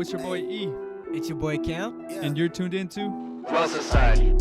It's your boy E, It's your boy Cam. and you're tuned into Well Society.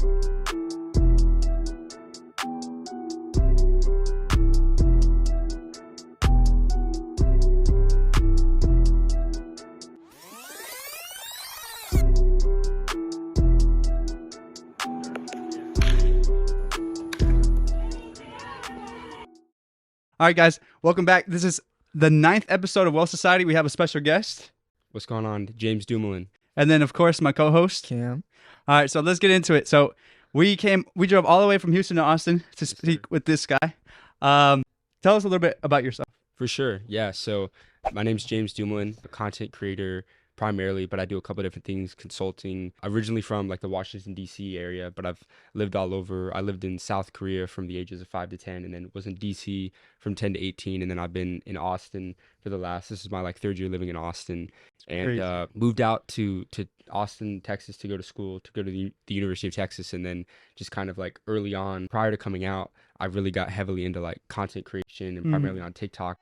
All right, guys, welcome back. This is the 9th episode of Well Society. We have a special guest, What's going on? James Dumoulin. and then, of course, my co-host. Cam. All right, so let's get into it. So we drove all the way from Houston to Austin to speak with this guy. Tell us a little bit about yourself. For sure. Yeah. So my name's James Dumoulin, a content creator primarily, but I do a couple of different things, consulting. Originally from like the Washington, D.C. area, but I've lived all over. I lived in South Korea from the ages of 5 to 10, and then was in D.C. from 10 to 18. And then I've been in Austin for this is my like third year living in Austin, Crazy. and moved out to Austin, Texas to go to school, to go to the University of Texas. And then just kind of like early on, prior to coming out, I really got heavily into like content creation and primarily on TikTok.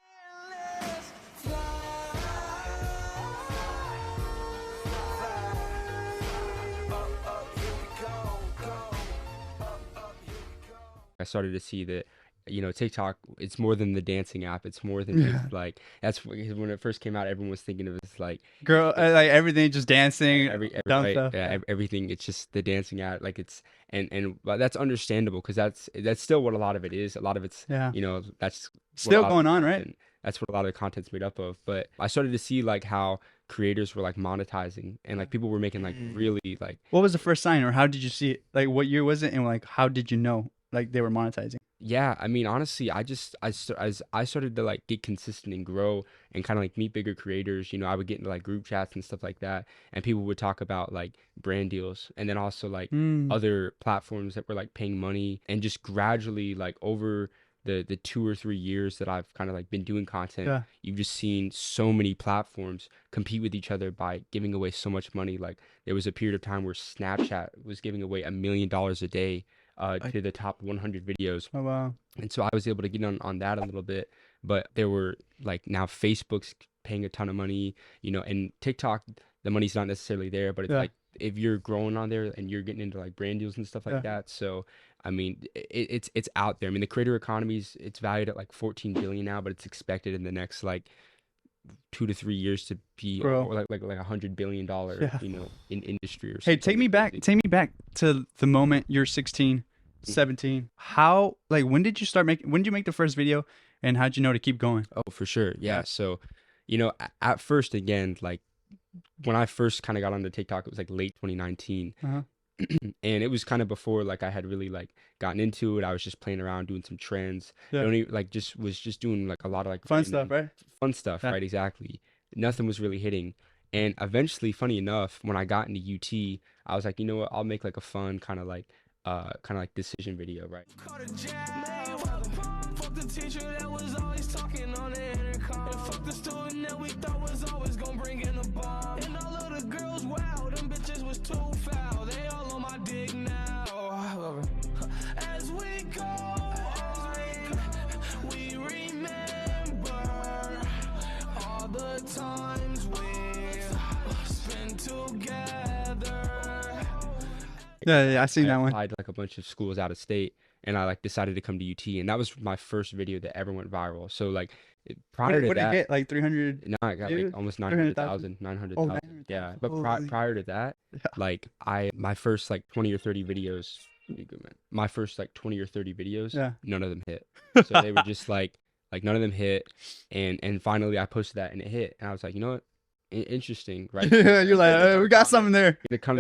I started to see that, TikTok, it's more than the dancing app. It's more than just like, when it first came out, everyone was thinking of it as like Girl, like everything, just dancing, dumb right, stuff. yeah, everything. It's just the dancing app. Like but that's understandable because that's still what a lot of it is. A lot of it's, Yeah. that's what a Still lot of going on, the right? content- That's what a lot of the content's made up of. But I started to see like how creators were like monetizing and like people were making like really like, What was the first sign, or how did you see it? Like, what year was it, and like, how did you know like they were monetizing? yeah, I mean, honestly, as I started to like get consistent and grow and kind of like meet bigger creators, I would get into like group chats and stuff like that, and people would talk about like brand deals and then also like other platforms that were like paying money, and just gradually like over the 2 or 3 years that I've kind of like been doing content, Yeah. you've just seen so many platforms compete with each other by giving away so much money. Like there was a period of time where Snapchat was giving away $1 million a day to the top 100 videos. Oh wow. And so I was able to get on that a little bit, but there were like now Facebook's paying a ton of money, and TikTok, the money's not necessarily there, but it's Yeah. like if you're growing on there and you're getting into like brand deals and stuff like Yeah. that. So, I mean, it's out there. I mean, the creator economy's it's valued at like 14 billion now, but it's expected in the next like 2 to 3 years to be Bro. or like $100 billion, Yeah. in industry or Hey, something. take me back to the moment you're 16, 17. How, like, when did you when did you make the first video, and how'd you know to keep going? Oh, for sure. Yeah. Yeah. So, at first, again, like when I first kind of got onto TikTok, it was like late 2019. Uh-huh. And it was kind of before like I had really like gotten into it. I was just playing around doing some trends. Yeah. Was just doing like a lot of like Fun random- stuff, right? Fun stuff, Yeah. right? Exactly. Nothing was really hitting. And eventually, funny enough, when I got into UT, I was like, you know what? I'll make like a fun kind of like decision video, right? Caught a jab. Fuck the teacher that was always talking on the intercom. And fuck the student that we thought was always gonna bring in a bomb. And all of the girls, wow, them bitches was too foul. They all on my dick now. As we go on, we remember all the times we spent together. Yeah, I seen that one. Applied to like a bunch of schools out of state, and I like decided to come to UT, and that was my first video that ever went viral. So like prior to What did that, it get? Like 300? no, I got views? like almost 300,000? 900,000. Yeah, but Holy. prior to that, Yeah. like my first like 20 or 30 videos, you good, man. My first like 20 or 30 videos, Yeah. none of them hit. So they were just like none of them hit, and finally I posted that and it hit, and I was like, you know what? Interesting, right? Yeah, you're like, we got something there. a ton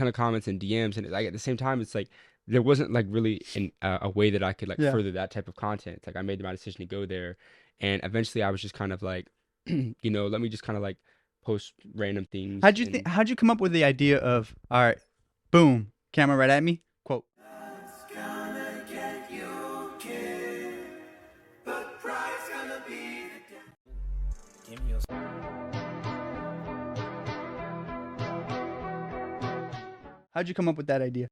of comments and DMs, and like at the same time, it's like there wasn't like really a way that I could like Yeah. further that type of content. It's like I made my decision to go there, and eventually I was just kind of like, let me just kind of like post random things. How'd you come up with the idea of, all right, boom, camera right at me, quote? How'd you come up with that idea?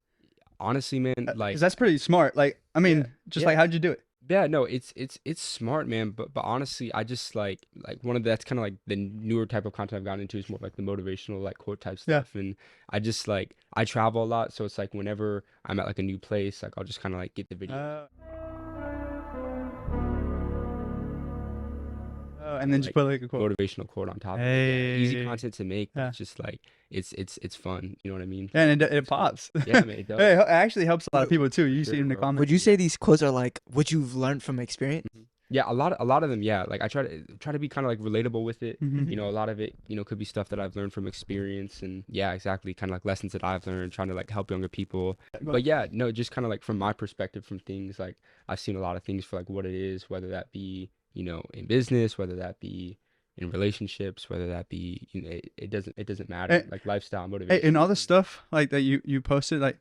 Honestly, man, like Because that's pretty smart. Like, I mean, just Yeah. like, how'd you do it? Yeah, no, it's smart, man. But honestly, I just like one of that's kind of like the newer type of content I've gotten into is more like the motivational like quote type Yeah. stuff. And I just like I travel a lot, so it's like whenever I'm at like a new place, like I'll just kind of like get the video. And then just Like put like a quote. motivational quote on top of it. Yeah, easy Hey. content to make, but Yeah. it's just like it's fun. You know what I mean? And it It's cool. pops. Yeah, man, it does. Hey, it actually helps a lot of people too. You see Sure, in the bro. comments. Would you say these quotes are like what you've learned from experience? Yeah, a lot of them, yeah. Like I try to be kind of like relatable with it. Mhm. You know, a lot of it, you know, could be stuff that I've learned from experience and yeah, exactly, kind of like lessons that I've learned trying to like help younger people. But yeah, no, just kind of like from my perspective from things like I've seen a lot of things for like what it is, whether that be, you know, in business, whether that be in relationships, whether that be, you know, it doesn't matter. Like lifestyle Hey, motivation. and all the stuff like that you posted, like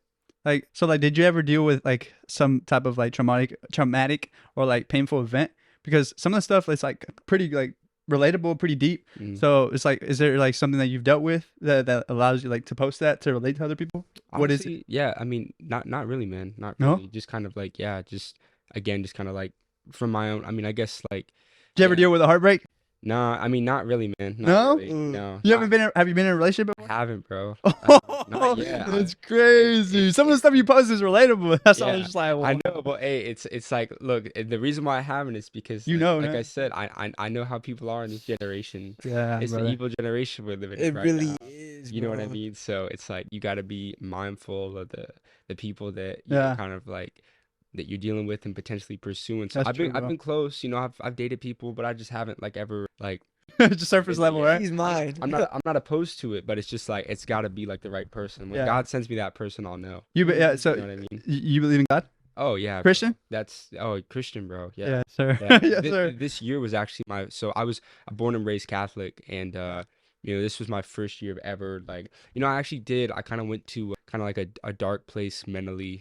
so, like, did you ever deal with like some type of like traumatic or like painful event? Because some of the stuff is like pretty like relatable, pretty deep. Mhm. So it's like, is there like something that you've dealt with that allows you like to post that to relate to other people? What is it? Honestly, yeah, I mean, not really, man. Not No? really. Just kind of like, yeah, just again, just kind of like from my own. I mean, I guess like, Did you ever yeah. deal with a heartbreak? Nah, I mean, not really, man. Not No? really. No, You haven't been? Have you been in a relationship I before? haven't, bro. Oh, Not yet. that's crazy. Some of the stuff you post is relatable. That's why I was Yeah, just like, I wow. know, but hey, it's like, look, the reason why I haven't is because, You like, know, like man. I said, I know how people are in this generation. Yeah, It's the brother. evil generation we're living It in right really now. is, You know what I bro. mean? So it's like you got to be mindful of the people that Yeah. you're kind of like that you're dealing with and potentially pursuing. So That's I've been true, bro. close, you know, I've dated people, but I just haven't like ever like Just surface It's- level, right? He's mine. I'm not opposed to it, but it's just like it's got to be like the right person. When Yeah. God sends me that person, I'll know. Yeah. You So know what I mean? you believe in God? Oh yeah, bro. Christian? That's Christian, bro. Yeah. Yeah, sir. Yeah. Yes, Thi- sir. This year was actually so I was born and raised Catholic, and you know, this was my first year of ever like, you know, I kind of went to kind of like a dark place mentally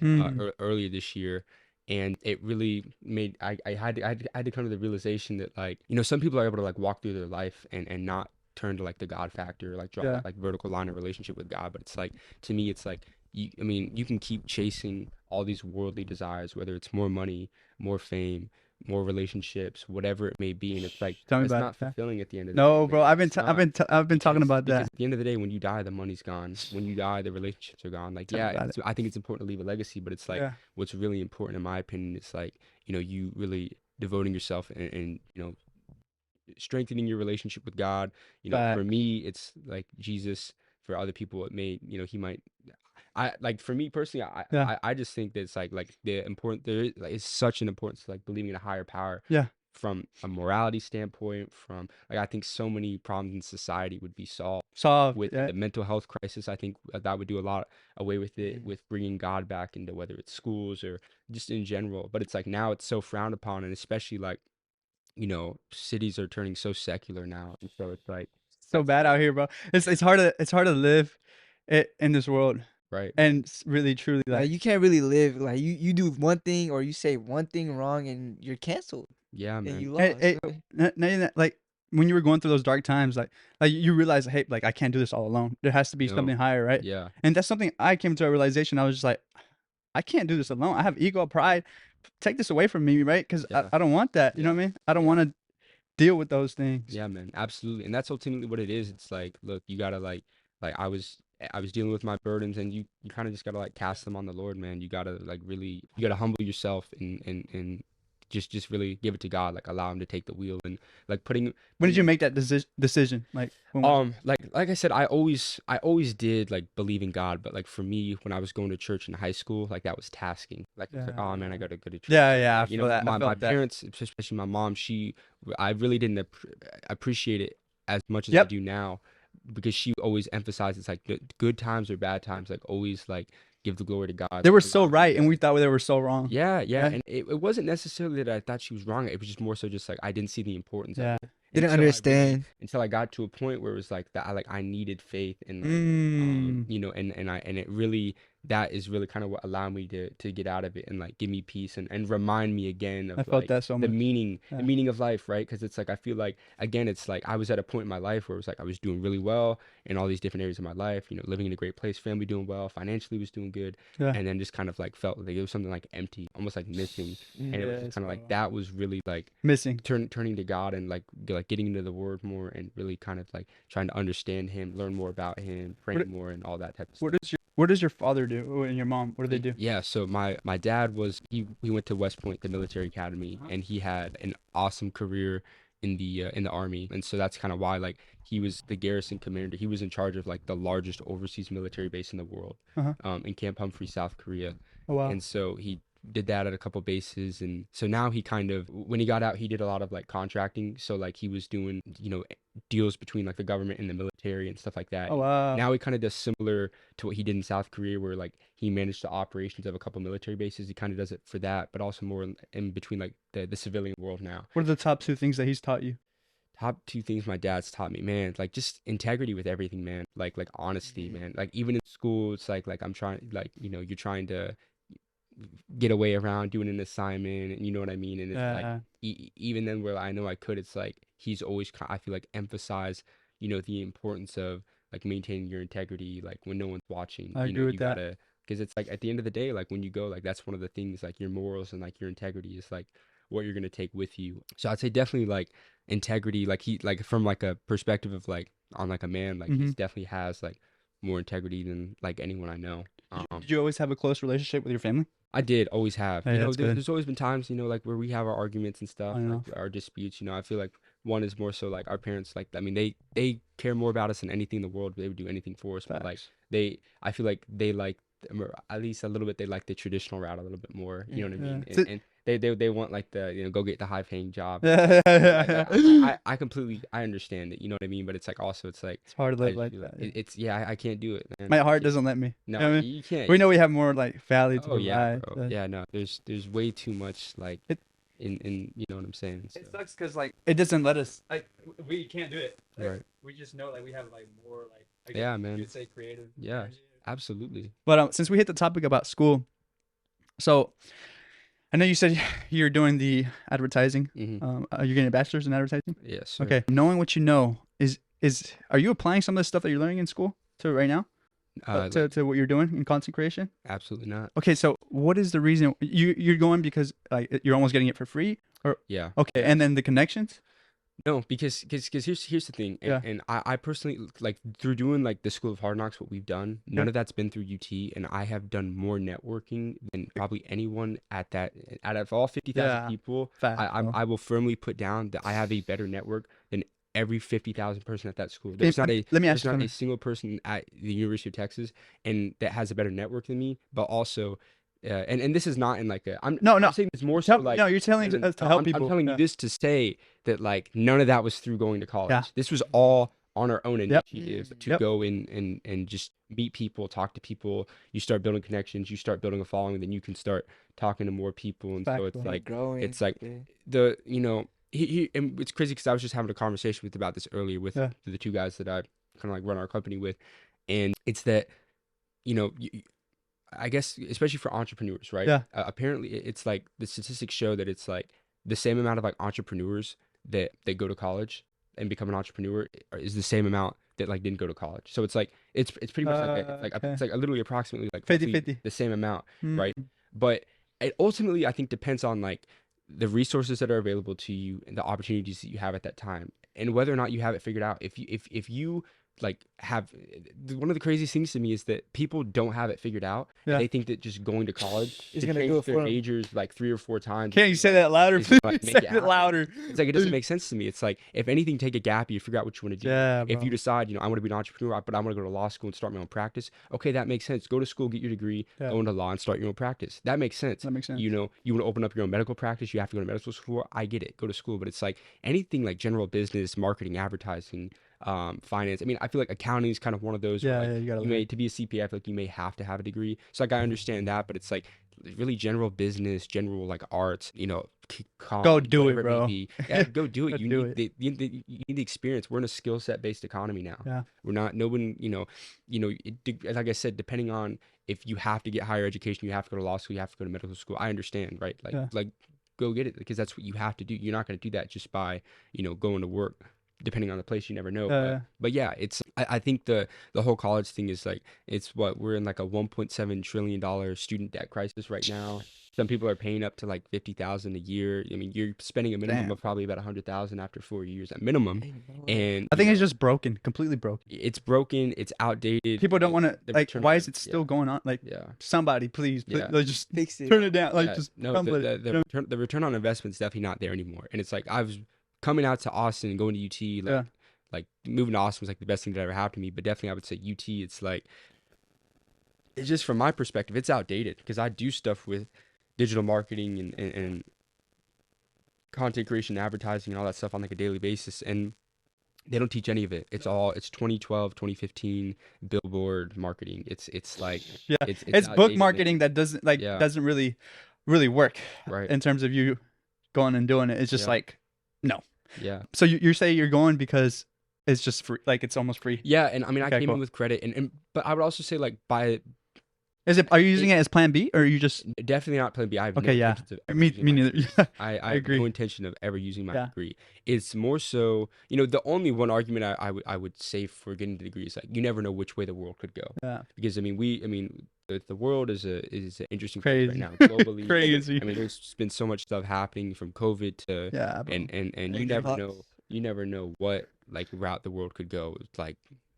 earlier this year. And it really made I had to come to the realization that, like, you know, some people are able to like walk through their life and not turn to like the God factor, like draw Yeah. that like vertical line of relationship with God. But it's like, to me, it's like I mean, you can keep chasing all these worldly desires, whether it's more money, more fame, more relationships, whatever it may be, and it's like Tell me it's about not it, yeah. fulfilling at the end of the No, day. bro. man. I've been It's I've been talking because about that. at the end of the day, when you die, the money's gone. When you die, the relationships are gone. Like, Tell me yeah, about I think it's important to leave a legacy, but it's like Yeah. what's really important, in my opinion, is like, you know, you really devoting yourself and you know, strengthening your relationship with God. You know, for Facts. me, it's like Jesus. For other people, it may, you know, he might. I like, for me personally, Yeah. I just think that it's like the important there is like, it's such an importance to like believing in a higher power. Yeah. From a morality standpoint, from like I think so many problems in society would be solved Solved. with Yeah. the mental health crisis. I think that would do a lot away with it, with bringing God back into whether it's schools or just in general. But it's like now it's so frowned upon, and especially like, you know, cities are turning so secular now, and so it's like So bad out here, bro. It's hard to live in this world right. and really truly Like, like you can't really live. Like you do one thing or you say one thing wrong and you're canceled Yeah, and man. you Hey, lost. hey, So, not even that, like when you were going through those dark times, like you realize, hey, like I can't do this all alone. There has to be No. something higher, right? Yeah. And that's something I came to a realization. I was just like, I can't do this alone. I have ego, pride. Take this away from me, right? Because Yeah. I don't want that. You know what I mean? I don't want to deal with those things. Yeah, man, absolutely. And that's ultimately what it is. It's like, look, you gotta like I was dealing with my burdens, and you kind of just gotta like cast them on the Lord, man. You gotta like really, you gotta humble yourself and just really give it to God, like allow him to take the wheel and like When did you make that decision? Like when like I said, I always did like believe in God, but like for me, when I was going to church in high school, like that was tasking. Like it's like, oh man, I gotta go to church. Yeah, I Like, you feel know, that. I my felt that. parents, especially my mom, I really didn't appreciate it as much as I Yep. do now, because she always emphasizes like good times or bad times, like always like give the glory to God. They were like, so allow- right, and we thought they were so wrong. Yeah, Yeah. and it wasn't necessarily that I thought she was wrong. It was just more so just like I didn't see the importance Yeah. of it didn't until I really- understand. until I got to a point where it was like that I needed faith and like, Mm. you know, and it really that is really kind of what allowed me to get out of it and like give me peace and remind me again I of felt like that so the much. meaning Yeah. the meaning of life, right? Because it's like I feel like again it's like I was at a point in my life where it was like I was doing really well in all these different areas of my life, you know, living in a great place, family doing well, financially was doing good, Yeah. and then just kind of like felt like it was something like empty, almost like missing, and it was Yes, just kind of like bro. that was really like Missing. turning to God and like getting into the Word more and really kind of like trying to understand Him, learn more about Him, praying more, and all that type of stuff. What does your father do and your mom? What do they do? Yeah, so my dad was he went to West Point, the military academy, and he had an awesome career in the army, and so that's kind of why like he was the garrison commander. He was in charge of like the largest overseas military base in the world, Uh-huh. in Camp Humphrey, South Korea. Oh wow. And so he did that at a couple bases, and so now he kind of when he got out he did a lot of like contracting, so like he was doing, you know, deals between like the government and the military and stuff like that. Oh wow. Now he kind of does similar to what he did in South Korea, where like he managed the operations of a couple military bases. He kind of does it for that, but also more in between like the civilian world now. What are the top 2 things that he's taught you? Top 2 things my dad's taught me, man, like just integrity with everything, man. Like honesty, man. Like even in school, it's like I'm trying, like, you know, you're trying to get away around doing an assignment, and you know what I mean. And it's like even then, where I know I could, it's like he's always I feel like emphasize, you know, the importance of like maintaining your integrity, like when no one's watching. I You agree know, with you that. gotta, because it's like at the end of the day, like when you go, like that's one of the things, like your morals and like your integrity is like what you're gonna take with you. So I'd say definitely like integrity, like he like from like a perspective of like on like a man, like he Mhm. definitely has like more integrity than like anyone I know. Did you always have a close relationship with your family? I did always have. Hey, You know, that's good. there's always been times, you know, like where we have our arguments and stuff, I know. like our disputes. You know, I feel like one is more so like our parents, like I mean, they care more about us than anything in the world. They would do anything for us, but like Facts. I feel like they like or at least a little bit. They like the traditional route a little bit more. You know what I mean? Yeah. And they want like the, you know, go get the high paying job. Yeah. Like, I completely understand it. You know what I mean? But it's like also it's like It's hard to I live just like feel like that. it's yeah, I can't do it, man. My I heart can't- doesn't let me. No, You know what I mean? you can't. We know we have more like value to Oh yeah, provide. bro. but Yeah, no. There's way too much like It- in you know what I'm saying. So. It sucks because like it doesn't let us like we can't do it. Like, Right. We just know like we have like more like I guess Yeah, man. you'd say creative. Yeah. energy. Absolutely. But since we hit the topic about school, so I know you said you're doing the advertising. Hmm. You're getting a bachelor's in advertising. Yes. Sir. Okay. Knowing what you know is are you applying some of the stuff that you're learning in school to right now to what you're doing in content creation? Absolutely not. Okay. So what is the reason you're going because like you're almost getting it for free? Yeah. Okay. And then the connections. No, because here's the thing, and, Yeah. and I personally like through doing like the School of Hard Knocks, what we've done, none Yeah. of that's been through UT, and I have done more networking than probably anyone at that out of all 50,000 Yeah. people. Fact, bro. I will firmly put down that I have a better network than every 50,000 person at that school. There's not a Let me ask there's you not a something. single person at the University of Texas and that has a better network than me, but also. And this is not in like a No. I'm saying it's more so like No, you're telling as in- us to help I'm people. telling Yeah. you this to say that like none of that was through going to college. Yeah. This was all on our own Yep. initiative to Yep. go in and just meet people, talk to people. You start building connections, you start building a following, then you can start talking to more people. And Fact, so it's bro. like growing. it's like yeah. the you know and it's crazy because I was just having a conversation with about this earlier with Yeah. the 2 guys that I kind of like run our company with, and it's that you know. I guess especially for entrepreneurs, right? Yeah. Apparently, it's like the statistics show that it's like the same amount of like entrepreneurs that they go to college and become an entrepreneur is the same amount that like didn't go to college. So it's like it's pretty much Okay. it's like literally approximately like 50-50. roughly the same amount, Mm. right? But it ultimately I think depends on like the resources that are available to you and the opportunities that you have at that time and whether or not you have it figured out. If you like have one of the craziest things to me is that people don't have it figured out. Yeah. And they think that just going to college Is to gonna change do it their for 'em. majors like 3 or 4 times. Can't you say that louder, It's please? like, make Say it it happen. louder. It's like it doesn't make sense to me. It's like if anything, take a gap year, figure out what you want to do. Yeah, If bro. you decide, you know, I want to be an entrepreneur, but I want to go to law school and start my own practice. Okay, that makes sense. Go to school, get your degree, Yeah. go into law, and start your own practice. That makes sense. That makes sense. You know, you want to open up your own medical practice, you have to go to medical school. I get it. Go to school, but it's like anything like general business, marketing, advertising, finance. I mean, I feel like accounting is kind of one of those. Yeah, Where, like, yeah, you gotta you learn. may to be a CPA, I feel like you may have to have a degree. So like I understand that, but it's like really general business, general like arts, you know, Go do it, whatever bro. may be. Yeah, go do it. Go You do need you need the experience. We're in a skill set based economy now. Yeah. We're not. No one. Like I said, depending on if you have to get higher education, you have to go to law school, you have to go to medical school. I understand, right? Like Yeah. like go get it because that's what you have to do. You're not going to do that just by going to work. Depending on the place, you never know. Yeah. But yeah, I think the whole college thing is like we're in like a $1.7 trillion student debt crisis right now. Some people are paying up to like 50,000 a year. I mean, you're spending a minimum Damn. of probably about 100,000 after 4 years at minimum. Hey, bro. And I think you it's know, just broken, completely broken. it's broken. It's outdated. People don't want to the like. return Why on- is it still yeah, going on? Like, Yeah. somebody, please, Yeah. like, just Fix it. turn it down. Like, Yeah, just no, crumble the, it. the, the return on investment is definitely not there anymore. And it's like I was coming out to Austin and going to UT, like Yeah. like moving to Austin was like the best thing that ever happened to me. But definitely I would say UT, it's like it's just from my perspective, it's outdated because I do stuff with digital marketing and content creation, advertising, and all that stuff on like a daily basis, and they don't teach any of it. It's 2012, 2015 billboard marketing. It's like Yeah. it's It's book outdated, marketing that doesn't like Yeah. doesn't really work right? in terms of you going and doing it. It's just Yeah. like no. Yeah. So you say you're going because it's just free, like it's almost free. Yeah, and I mean, I Okay, came cool. in with credit, and but I would also say like by Is it? Are you using it as Plan B, or are you just? definitely not Plan B. I have Okay, no yeah. intentions of ever Me using me my neither. degree. Yeah. I have agree. no intention of ever using my Yeah. degree. It's more so, the only one argument I would say for getting the degree is like you never know which way the world could go. Yeah. Because I mean the world is an interesting place right Crazy. now globally. Crazy. I mean, there's been so much stuff happening from COVID to Yeah. bro. and Hey, you never Fox. know what like route the world could go. It's like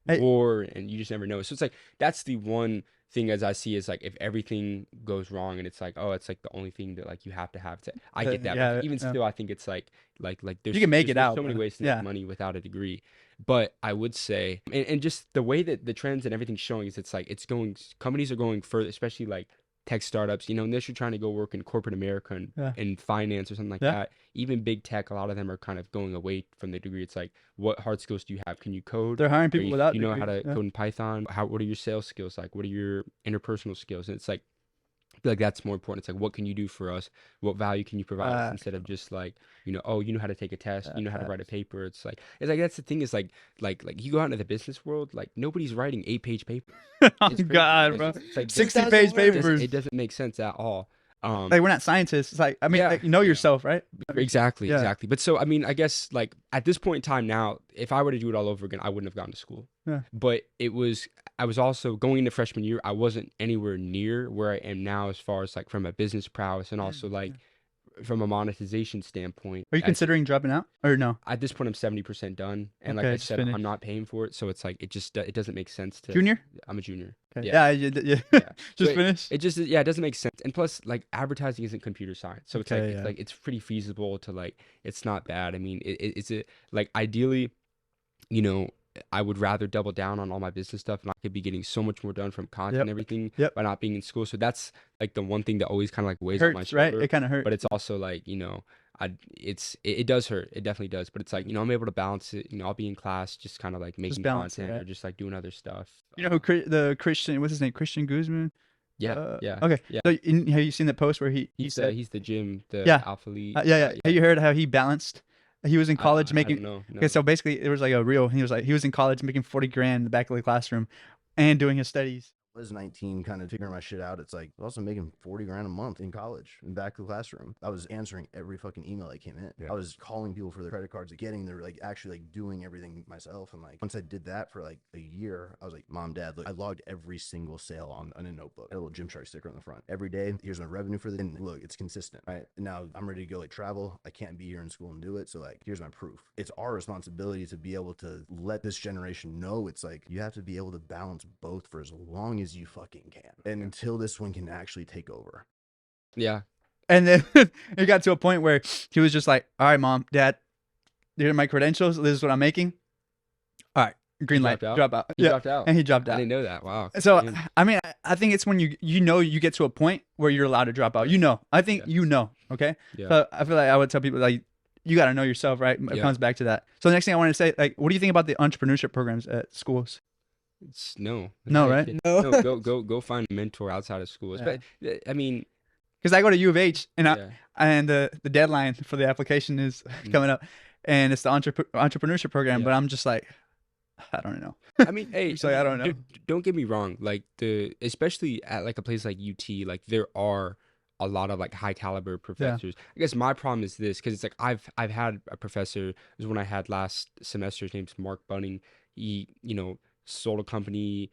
Hey. war, and you just never know. So it's like that's the one thing as I see is like if everything goes wrong and it's like it's like the only thing that like you have to have to. I get that, yeah, but even yeah. still, I think it's like there's You can make there's- it there's out, so many but- ways to yeah. make money without a degree. But I would say, and just the way that the trends and everything's showing is it's like companies are going further, especially like tech startups, unless you're trying to go work in corporate America and Yeah. in finance or something like Yeah. that. Even big tech, a lot of them are kind of going away from the degree. It's like, what hard skills do you have? Can you code? They're hiring Are people you, without. you know how to degrees. Yeah. code in Python? What are your sales skills like? What are your interpersonal skills? And it's like, I feel like that's more important. It's like, what can you do for us? What value can you provide us instead of just like, you know how to take a test, you know how to write a paper. It's like that's the thing is like you go out into the business world, like nobody's writing 8-page papers. Oh It's crazy. God, bro. It's like 60-page 6,000 words. papers. it doesn't make sense at all. Like we're not scientists. It's like I mean, Yeah. like, you know yourself, right? Exactly, Yeah. exactly. But so I mean, I guess like at this point in time now, if I were to do it all over again, I wouldn't have gone to school. Yeah. But I was also going into freshman year, I wasn't anywhere near where I am now as far as like from a business prowess and also like from a monetization standpoint. Are you As- considering dropping out or no? At this point, I'm 70% done, and like Okay, I just said, finish. I'm not paying for it, so it's like it doesn't make sense to. Junior? I'm a junior. Okay. Yeah. Yeah. Yeah. Just But finish. It just it doesn't make sense, and plus like advertising isn't computer science, so it's Okay, like yeah. it's pretty feasible to like it's not bad. I mean, it's like ideally, I would rather double down on all my business stuff, and I could be getting so much more done from content Yep. and everything Yep. by not being in school. So that's like the one thing that always kind of like weighs on my Hurts, right? shoulder. It kind of hurts. But it's also like it does hurt. It definitely does. But it's like I'm able to balance it. I'll be in class just kind of like making balance it, content right? or just like doing other stuff. you know who the Christian? What's his name? Christian Guzman. Yeah, yeah. Okay. Yeah. So have you seen that post where he He's said? he's the gym, the Yeah. alpha lead. Yeah. Have you heard how he balanced? He was in college I making. don't know. Okay, so basically it was like a reel. He was in college making 40 grand in the back of the classroom, and doing his studies. I was 19, kind of figuring my shit out. It's like I was also making 40 grand a month in college and back to the classroom. I was answering every fucking email that came in. Yeah. I was calling people for their credit cards, getting their like actually like doing everything myself. And like once I did that for like a year, I was like, Mom, Dad, look, I logged every single sale on a notebook. I had a little Gymshark sticker on the front. Every day, here's my revenue for the and look, it's consistent. Right. And now I'm ready to go like travel. I can't be here in school and do it. So like here's my proof. It's our responsibility to be able to let this generation know it's like you have to be able to balance both for as long as you fucking can. And until this one can actually take over. Yeah. And then it got to a point where he was just like, "All right, Mom, Dad, here are my credentials. This is what I'm making. All right, green light, dropped out? drop out." He dropped out. And he dropped I out. didn't know that. Wow. So Man. I mean, I think it's when you get to a point where you're allowed to drop out. I think Yeah. okay. Yeah. So I feel like I would tell people like you got to know yourself, right? It Yeah. comes back to that. So the next thing I want to say, like, what do you think about the entrepreneurship programs at schools? It's no. No, Yeah, right? yeah. No. No, go find a mentor outside of school. Yeah. But I mean, Because I go to U of H and yeah. the deadline for the application is coming up, and it's the entrepreneurship program. Yeah. But I'm just like, I don't know. I mean, hey, So I don't know. Don't get me wrong. Like especially at like a place like UT, like there are a lot of like high caliber professors. I guess my problem is this, because it's like I've had a professor. It was when I had last semester. His name's Mark Bunning. He sold a company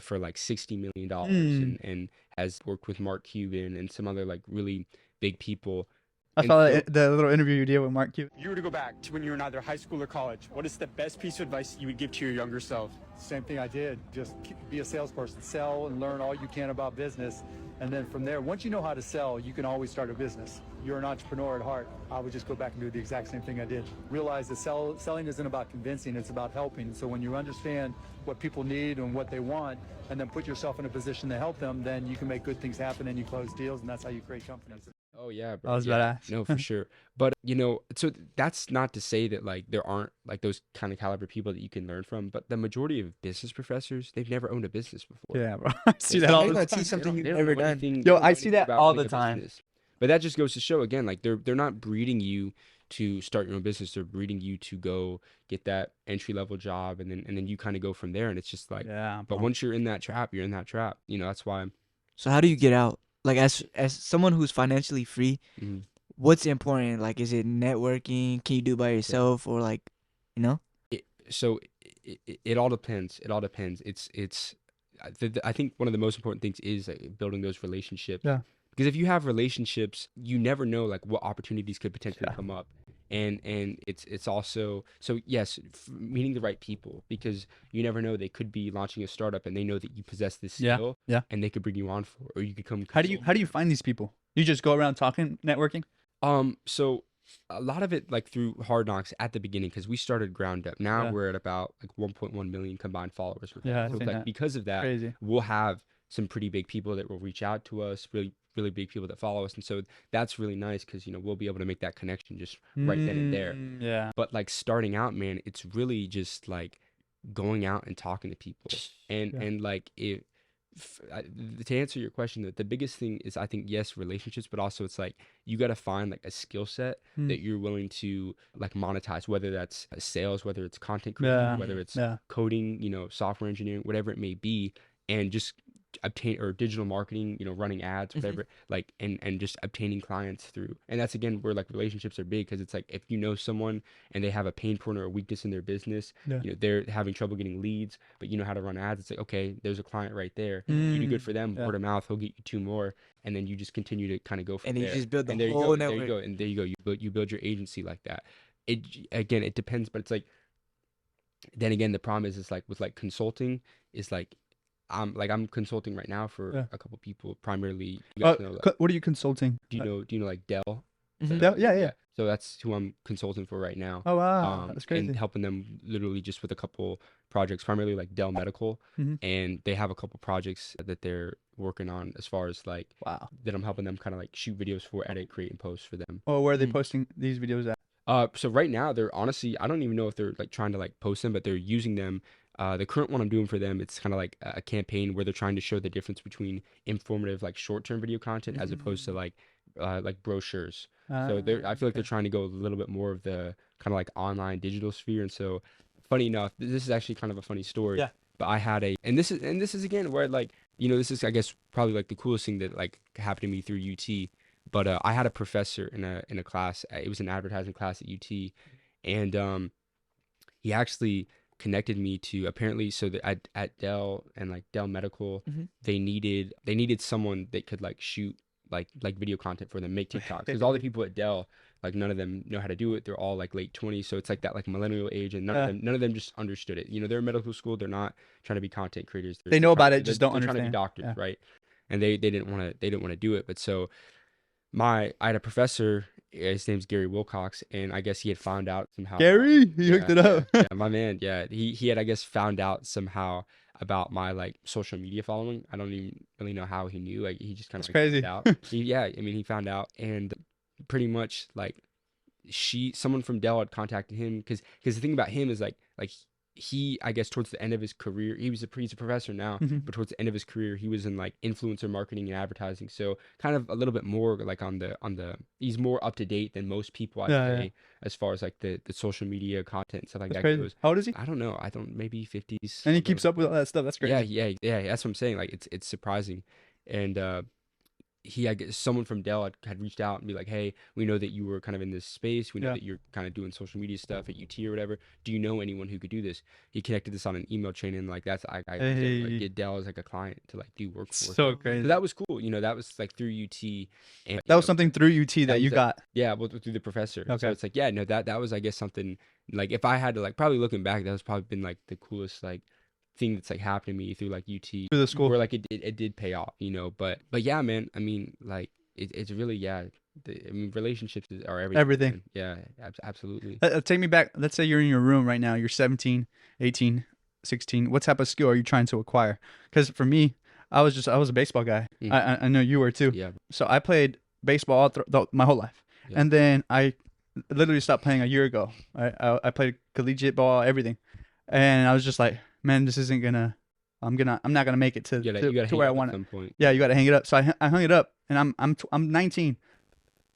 for like $60 million and has worked with Mark Cuban and some other like really big people. I And saw so- the little interview you did with Mark Cuban. If you were to go back to when you were in either high school or college, what is the best piece of advice you would give to your younger self? Same thing I did. Just be a salesperson. Sell and learn all you can about business. And then from there, once you know how to sell, you can always start a business. You're an entrepreneur at heart. I would just go back and do the exact same thing I did. Realize that selling isn't about convincing, it's about helping. So when you understand what people need and what they want, and then put yourself in a position to help them, then you can make good things happen and you close deals, and that's how you create companies. Oh yeah, bro. I was yeah. badass. No, for sure. But so that's not to say that like there aren't like those kind of caliber people that you can learn from. But the majority of business professors, they've never owned a business before. Yeah, bro. I see It's that all You're the gonna time. teach something you've They don't never know done. anything- Yo, they don't know I see anything that about all running the a time. business. But that just goes to show again, like they're not breeding you to start your own business. They're breeding you to go get that entry level job, and then you kind of go from there. And it's just like, Yeah, but bro. once you're in that trap, you're in that trap. That's why. So how do you get out? Like as someone who's financially free, Mhm. what's important? Like, is it networking? Can you do it by yourself, or like, So it all depends. It all depends. I think one of the most important things is building those relationships. Yeah. Because if you have relationships, you never know like what opportunities could potentially come up, and it's also so yes, meeting the right people, because you never know, they could be launching a startup and they know that you possess this Yeah, skill, yeah. and they could bring you on for, or you could come. How do you find these people? You just go around talking, networking? So a lot of it like through Hard Knocks at the beginning, because we started ground up. Now Yeah. we're at about like 1.1 million combined followers. Yeah, I've so seen like that. because of that, Crazy. we'll have some pretty big people that will reach out to us, really big people that follow us, and so that's really nice because we'll be able to make that connection just right then and there. Yeah. But like starting out, man, it's really just like going out and talking to people, and Yeah. and like to answer your question, the biggest thing is, I think, yes, relationships, but also it's like you got to find like a skill set Hmm. that you're willing to like monetize, whether that's sales, whether it's content creation, Yeah. whether it's Yeah. coding, software engineering, whatever it may be, and just obtain, or digital marketing, running ads, whatever, like, and just obtaining clients through. And that's again where like relationships are big, because it's like if you know someone and they have a pain point or a weakness in their business, Yeah. they're having trouble getting leads, but you know how to run ads. It's like, okay, there's a client right there. You do good for them, Yeah. word of mouth, he'll get you 2 more, and then you just continue to kind of go from And there. you just build the And there you whole go, there you network. go, and there you go. You build your agency like that. Again, it depends, but it's like, then again, the problem is like with like consulting is like, I'm consulting right now for Yeah. a couple people, primarily. You guys know, like, What are you consulting? do you know like Dell? Mhm. Yeah. So that's who I'm consulting for right now. Oh wow, that's crazy. And helping them literally just with a couple projects, primarily like Dell Medical, Mhm. and they have a couple projects that they're working on as far as like Wow. that I'm helping them kind of like shoot videos for, edit, create, and post for them. Oh, where are they Mm. posting these videos at? So right now they're honestly, I don't even know if they're like trying to like post them, but they're using them. The current one I'm doing for them, it's kind of like a campaign where they're trying to show the difference between informative like short-term video content as opposed to like brochures. So I feel like they're trying to go a little bit more of the kind of like online digital sphere. And so, funny enough, this is actually kind of a funny story. Yeah. But I had and this is again where like this is, I guess, probably like the coolest thing that like happened to me through UT. But I had a professor in a class. It was an advertising class at UT, and he actually connected me to, apparently, so that at Dell and like Dell Medical, Mhm. they needed someone that could like shoot like video content for them, make TikToks, because all the people at Dell, like none of them know how to do it. They're all like late 20s, so it's like that like millennial age, and none of them just understood it. They're in medical school, they're not trying to be content creators. They know about it, they're- just don't they're trying to be understand. doctors, Yeah. right? And they didn't want to do it. But so I had a professor, his name's Gary Wilcox, and I guess he had found out somehow. Gary, you hooked it up. Yeah, my man. Yeah, he had, I guess, found out somehow about my like social media following. I don't even really know how he knew. Like he just kind of That's crazy. found out. He found out, and pretty much like someone from Dell had contacted him because the thing about him is like he, I guess, towards the end of his career, he's a professor now, Mhm. but towards the end of his career, he was in like influencer marketing and advertising. So kind of a little bit more like on the he's more up to date than most people, I'd Yeah, yeah. say, as far as like the social media content and stuff like That's that crazy. goes. How old is he? I don't know. I don't, maybe 50s. And he keeps up with all that stuff. That's crazy. Yeah. That's what I'm saying. Like it's surprising. And I guess someone from Dell had reached out and be like, hey, we know that you were kind of in this space. We know Yeah. that you're kind of doing social media stuff at UT or whatever. Do you know anyone who could do this? He connected this on an email chain, and like that's I like Hey. get Dell as like a client to like do work for. So crazy. So that was cool. That was like through UT. And That was something through UT that was you got. yeah, well, through the professor. So Okay. it's like, yeah, no, that was, I guess, something like, if I had to like, probably looking back, that was probably been like the coolest like thing that's like happened to me through like UT, Through the school. where like it did pay off, but yeah, man, I mean, like it's really, yeah, I mean, relationships are everything. Everything. Man. Yeah, absolutely. Take me back. Let's say you're in your room right now. You're 17, 18, 16. What type of skill are you trying to acquire? Because for me, I was a baseball guy. Mm. I know you were too. Yeah, So I played baseball my whole life, Yeah. and then I literally stopped playing a year ago. I played collegiate ball, everything, and I was just like, man, this isn't gonna. I'm not gonna make it to you gotta to hang where I up want at it. some point. Yeah, you got to hang it up. So I hung it up, and I'm 19,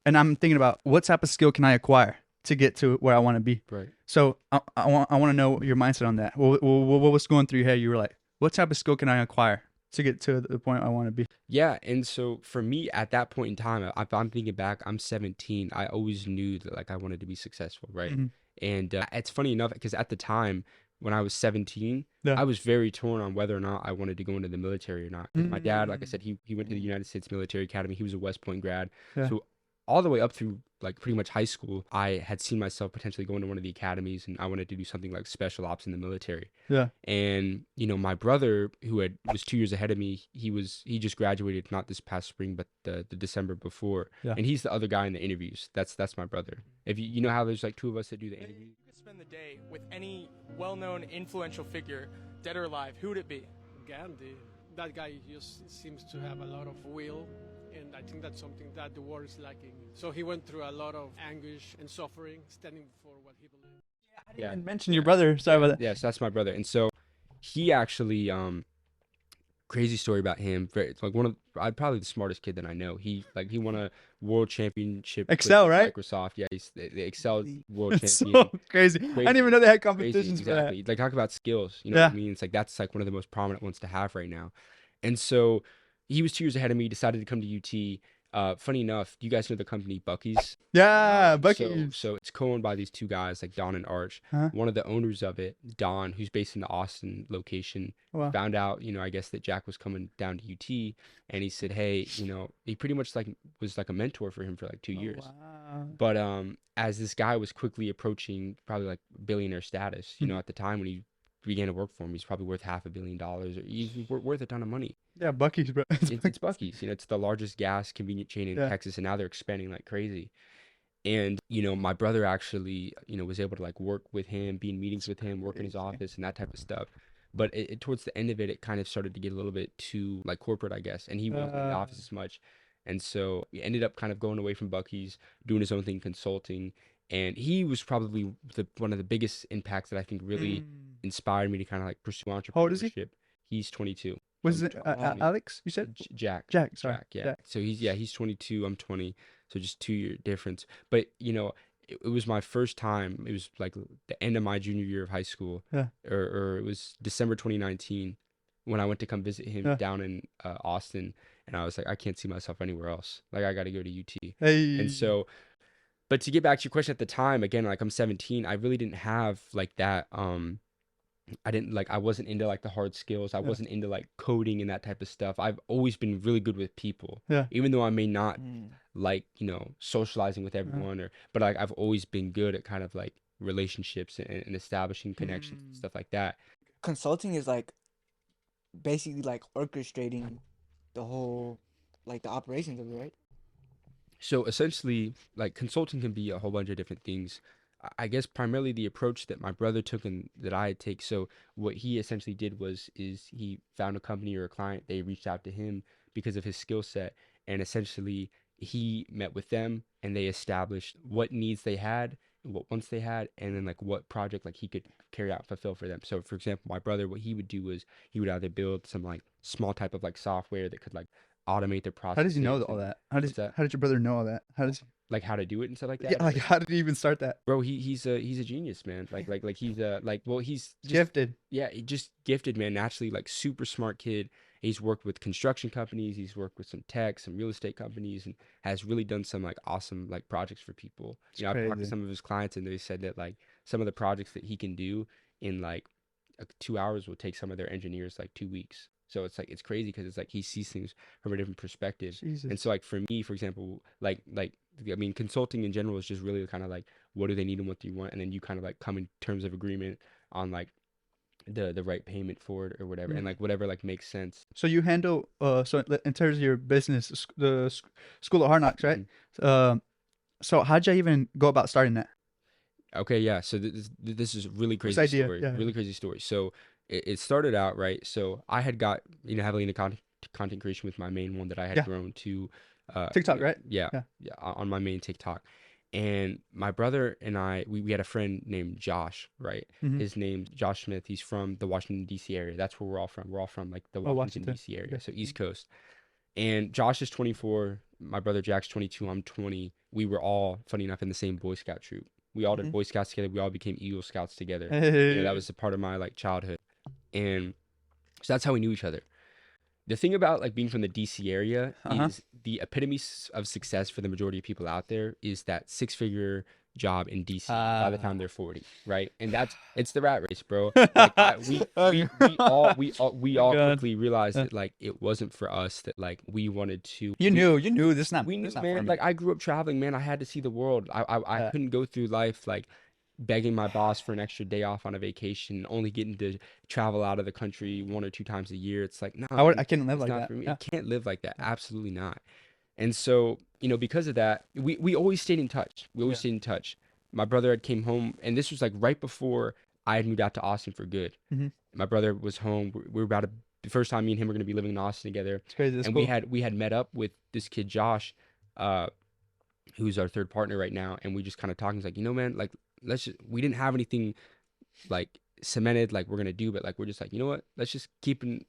and I'm thinking about what type of skill can I acquire to get to where I want to be. Right. So I want to know your mindset on that. What was going through your head? You were like, what type of skill can I acquire to get to the point I want to be? Yeah, and so for me at that point in time, if I'm thinking back, I'm 17. I always knew that like I wanted to be successful, right? Mhm. And it's funny enough because at the time when I was 17, Yeah. I was very torn on whether or not I wanted to go into the military or not. 'Cause my dad, like I said, he went to the United States Military Academy. He was a West Point grad. Yeah. So all the way up through like pretty much high school, I had seen myself potentially going to one of the academies, and I wanted to do something like special ops in the military. Yeah. And my brother, who was 2 years ahead of me, he just graduated, not this past spring, but the December before. Yeah. And he's the other guy in the interviews. That's my brother. If you know how there's like two of us that do the interviews. You could spend the day with any well-known influential figure, dead or alive. Who would it be? Gandhi. That guy just seems to have a lot of will, and I think that's something that the world is lacking. So he went through a lot of anguish and suffering, standing for what he believed. I didn't even mention your brother. Sorry about that. Yeah, so that's my brother. And so he actually crazy story about him. It's like probably the smartest kid that I know. He won a world championship with Excel, right? Microsoft. Yeah, he's the Excel world It's champion. so crazy. I didn't even know they had competitions for that. Exactly. Like, talk about skills. You know what I mean? It's like that's like one of the most prominent ones to have right now. And so he was 2 years ahead of me. Decided to come to UT. Funny enough, do you guys know the company Buc-ee's? Yeah, Buc-ee's. So it's co-owned by these two guys, like Don and Arch. Huh? One of the owners of it, Don, who's based in the Austin location, Wow. found out, I guess that Jack was coming down to UT, and he said, hey, he pretty much like was like a mentor for him for like 2 years. Wow. But as this guy was quickly approaching probably like billionaire status, at the time when he began to work for him, he's probably worth $500 million, or he's worth a ton of money. Yeah, Buc-ee's, bro. It's Buc-ee's. It's the largest gas convenient chain in Yeah. Texas, and now they're expanding like crazy. And my brother actually, was able to like work with him, be in meetings with him, work in his office, and that type of stuff. But towards the end of it, it kind of started to get a little bit too like corporate, I guess, and he wasn't in the office as much. And so he ended up kind of going away from Buc-ee's, doing his own thing, consulting. And he was probably one of the biggest impacts that I think really inspired me to kind of like pursue entrepreneurship. How old is he? He's 22. Was it Alex? You said Jack. Jack. Sorry. Jack, yeah. Jack. So he's 22, I'm 20, so just 2 year difference. But it was my first time. It was like the end of my junior year of high school. Yeah. Or it was December 2019 when I went to come visit him down in Austin, and I was like, I can't see myself anywhere else. Like, I got to go to UT. Hey. And so, but to get back to your question, at the time, again, like I'm 17, I really didn't have like that. I wasn't into like the hard skills. I wasn't into like coding and that type of stuff. I've always been really good with people. Yeah. Even though I may not like, socializing with everyone but like I've always been good at kind of like relationships and establishing connections and stuff like that. Consulting is like basically like orchestrating the whole like the operations of it, right? So essentially, like, consulting can be a whole bunch of different things. I guess primarily the approach that my brother took and that I take. So what he essentially did is he found a company or a client. They reached out to him because of his skill set, and essentially, he met with them and they established what needs they had, what wants they had, and then like what project like he could carry out and fulfill for them. So for example, my brother, what he would do was he would either build some like small type of like software that could like automate their process. How does he know all that? How What's that? did your brother know all that? How does Like how to do it and stuff like that. yeah, like how did he even start that? Bro, he's a genius, man. Like he's he's just, Gifted. yeah, he just gifted, man. Naturally, like super smart kid. He's worked with construction companies. He's worked with some tech, some real estate companies, and has really done some like awesome like projects for people. It's You know, I've talked to crazy. some of his clients, and they said that like some of the projects that he can do in like 2 hours will take some of their engineers like 2 weeks. So it's like it's crazy because it's like he sees things from a different perspective. Jesus. And so like for me, for example, like I mean, consulting in general is just really kind of like what do they need and what do you want, and then you kind of like come in terms of agreement on like the right payment for it or whatever, and like whatever like makes sense. So you handle in terms of your business, School of Hard Knocks, right? Mm-hmm. So how'd you even go about starting that? Okay, yeah. So this is a really This crazy idea, story. yeah. Really crazy story. So it started out right. So I had got heavily into content creation with my main one that I had Yeah. grown to TikTok, right? Yeah, Yeah. yeah, on my main TikTok. And my brother and I, we had a friend named Josh, right? Mhm. His name's Josh Smith. He's from the Washington D.C. area. That's where we're all from. We're all from like the Oh, Washington Washington. D.C. area, Okay. so East Coast. And Josh is 24. My brother Jack's 22. I'm 20. We were all, funny enough, in the same Boy Scout troop. We all did Mhm. Boy Scouts together. We all became Eagle Scouts together. Hey. That was a part of my like childhood, and so that's how we knew each other. The thing about like being from the DC area is the epitome of success for the majority of people out there is that 6-figure job in DC by the time they're 40, right? And it's the rat race, bro. Like, we all God. quickly realized that like it wasn't for us, that like we wanted to. You knew this not. We knew, this not man. for me. Like I grew up traveling, man. I had to see the world. I Yeah. couldn't go through life like begging my boss for an extra day off on a vacation, only getting to travel out of the country 1 or 2 times a year. It's like, no, I couldn't live it's like not that. for me. Yeah. I can't live like that. Absolutely not. And so, because of that, we always stayed in touch. We always stayed in touch. My brother had came home, and this was like right before I had moved out to Austin for good. Mhm. My brother was home. We were about the first time me and him were going to be living in Austin together. It's crazy. That's And cool. we had met up with this kid Josh, who's our third partner right now, and we just kind of talking. He's like, man, like we didn't have anything like cemented like we're gonna do, but like we're just like, what, let's just keep in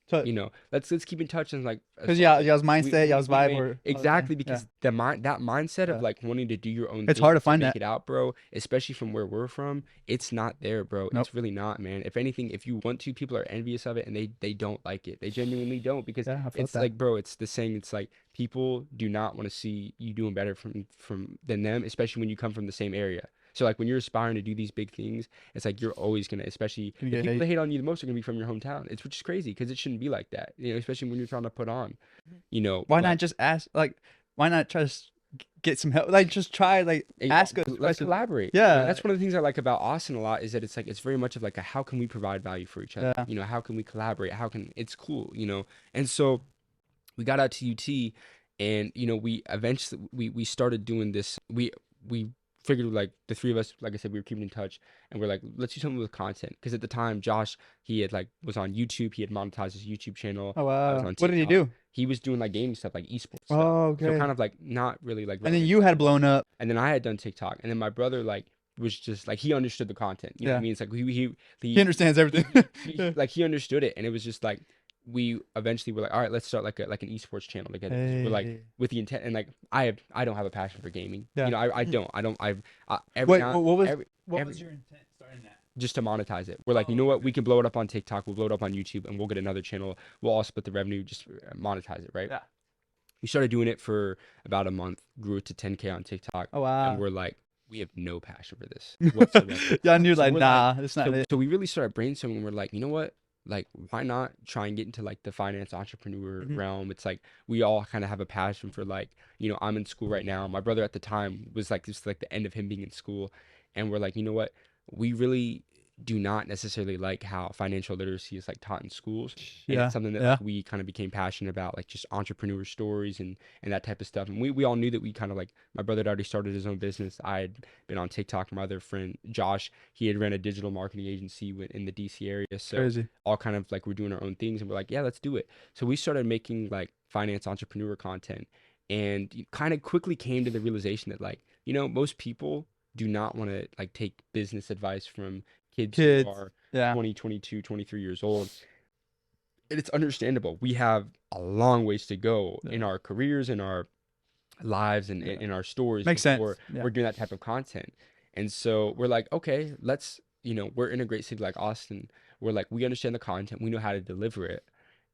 So- let's keep in touch, and like Because y'all's mindset, y'all's we vibe, made- or exactly, yeah. because that mindset Yeah. of like wanting to do your own It's thing hard to find make that. it out, bro, especially from where we're from. It's not there, bro. Nope. It's really not, man. If anything, if you want to, people are envious of it, and they don't like it. They genuinely don't, because Yeah, I felt it's that. like, bro, it's the saying. It's like people do not want to see you doing better than them, especially when you come from the same area. So like when you're aspiring to do these big things, it's like you're always gonna, especially Gonna the get people hate. that hate on you the most are gonna be from your hometown. It's which is crazy, because it shouldn't be like that. Especially when you're trying to put on. Why but- not just ask? Like, why not try to get some help? Like, just try. Like, ask us. Let's questions. collaborate. Yeah. That's one of the things I like about Austin a lot, is that it's very much of like a how can we provide value for each other? Yeah. How can we collaborate? It's cool, And so we got out to UT, and we eventually we started doing this. We figured, like, the three of us, like I said, we were keeping in touch, and we're like, let's do something with content, because at the time Josh, he had was on YouTube, he had monetized his YouTube channel. Oh I was wow. on What did he TikTok. do? He was doing like gaming stuff, like esports stuff. Oh, okay. So kind of like not really like And then relevant you had blown up. and then I had done TikTok, and then my brother was just like, he understood the content. You know what I Yeah. mean? It's like He understands everything. he understood it, and it was just like we eventually were like, all right, let's start like an esports channel together. 'Cause we're like Hey. with the intent, and like I don't have a passion for gaming. Yeah. I don't. Wait, what was every- what every- was your intent starting that? just to monetize it. We're like, you know what? We can blow it up on TikTok. We'll blow it up on YouTube, and we'll get another channel. We'll all split the revenue, just monetize it, right? Yeah. We started doing it for about a month, grew it to 10K on TikTok, Oh wow. and we're like, we have no passion for this whatsoever. Yeah, I knew So like, we're nah, it's not so, it. so we really started brainstorming, and we're like, you know what? Like, why not try and get into like the finance entrepreneur Mhm. realm? It's like we all kind of have a passion for, like, I'm in school right now. My brother at the time was like, this was like the end of him being in school, and we're like, you know what? We really do not necessarily like how financial literacy is like taught in schools. And Yeah, it's something that yeah. like, we kind of became passionate about, like just entrepreneur stories and that type of stuff. And we all knew that we kind of like, my brother had already started his own business. I had been on TikTok. My other friend, Josh, he had ran a digital marketing agency in the DC area. So Crazy. all kind of like, we're doing our own things, and we're like, yeah, let's do it. So we started making like finance entrepreneur content. and you kind of quickly came to the realization that like, you know, most people do not want to like take business advice from kids Kids. who are Yeah. 20, 22, 23 years old. And it's understandable. We have a long ways to go in our careers, in our lives, and in our stories Makes sense. before Yeah. we're doing that type of content. And so we're like, okay, let's, you know, we're in a great city like Austin. We're like, we understand the content, we know how to deliver it.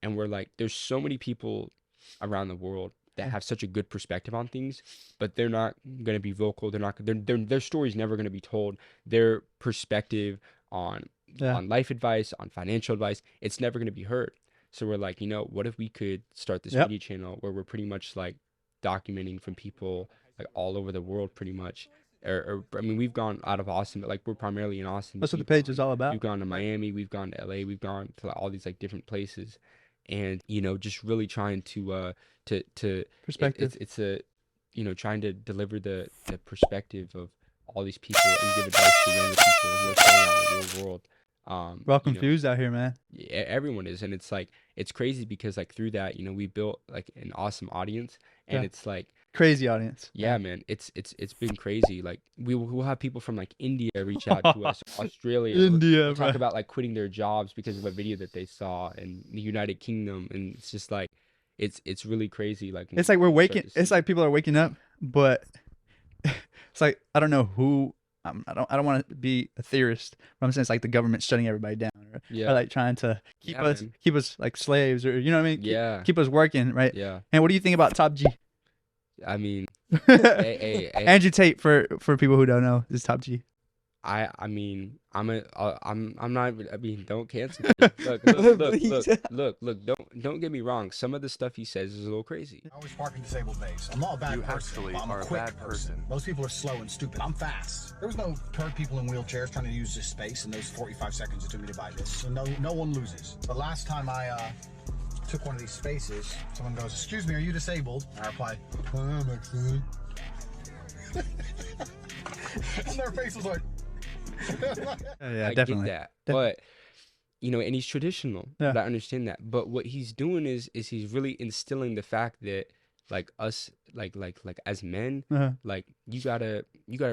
And we're like, there's so many people around the world that have such a good perspective on things, but they're not going to be vocal. They're not, their story's never going to be told. Their perspective on life advice, on financial advice, it's never going to be heard. So we're like, you know, what if we could start this Yep. media channel where we're pretty much like documenting from people like all over the world, pretty much. Or I mean, we've gone out of Austin, but like we're primarily in Austin. That's what the We've page is all about. We've gone to Miami, we've gone to LA, we've gone to like, all these like different places, and you know, just really trying to Perspective. It's a, you know, trying to deliver the perspective of all these people and give advice to younger people who are starting out in the real world. We're all You know, confused out here, man. yeah, everyone is, and it's like it's crazy because like through that, you know, we built like an awesome audience, and Yeah. it's like, Crazy audience. yeah, man, it's been crazy. Like we'll have people from like India reach out to us, Australia, India, they'll talk bro. about like quitting their jobs because of a video that they saw, and the United Kingdom, and it's just like it's really crazy. Like when It's like we're you start waking. to It's see- like people are waking up, but it's like I don't know who. I don't want to be a theorist, but I'm saying it's like the government shutting everybody down, or, Yeah. or like trying to keep Yeah, us man. like slaves, or you know what I mean? Yeah. Keep us working, right? Yeah, And what do you think about Top G? I mean, hey, Andrew Tate, for people who don't know, is Top G. I mean, I'm not. I mean, don't cancel me. Look. Don't get me wrong. Some of the stuff he says is a little crazy. I always park in disabled bays. I'm not a bad person, but I'm a quick person. Most people are slow and stupid. I'm fast. There was no turd people in wheelchairs trying to use this space in those 45 seconds it took me to buy this. So no one loses. The last time I took one of these spaces, someone goes, "Excuse me, are you disabled?" I reply, "I am actually." And their face was like. Yeah, I definitely. get that, but you know, and he's traditional. Yeah. But I understand that. But what he's doing is he's really instilling the fact that like us, like as men, Uh-huh. like you gotta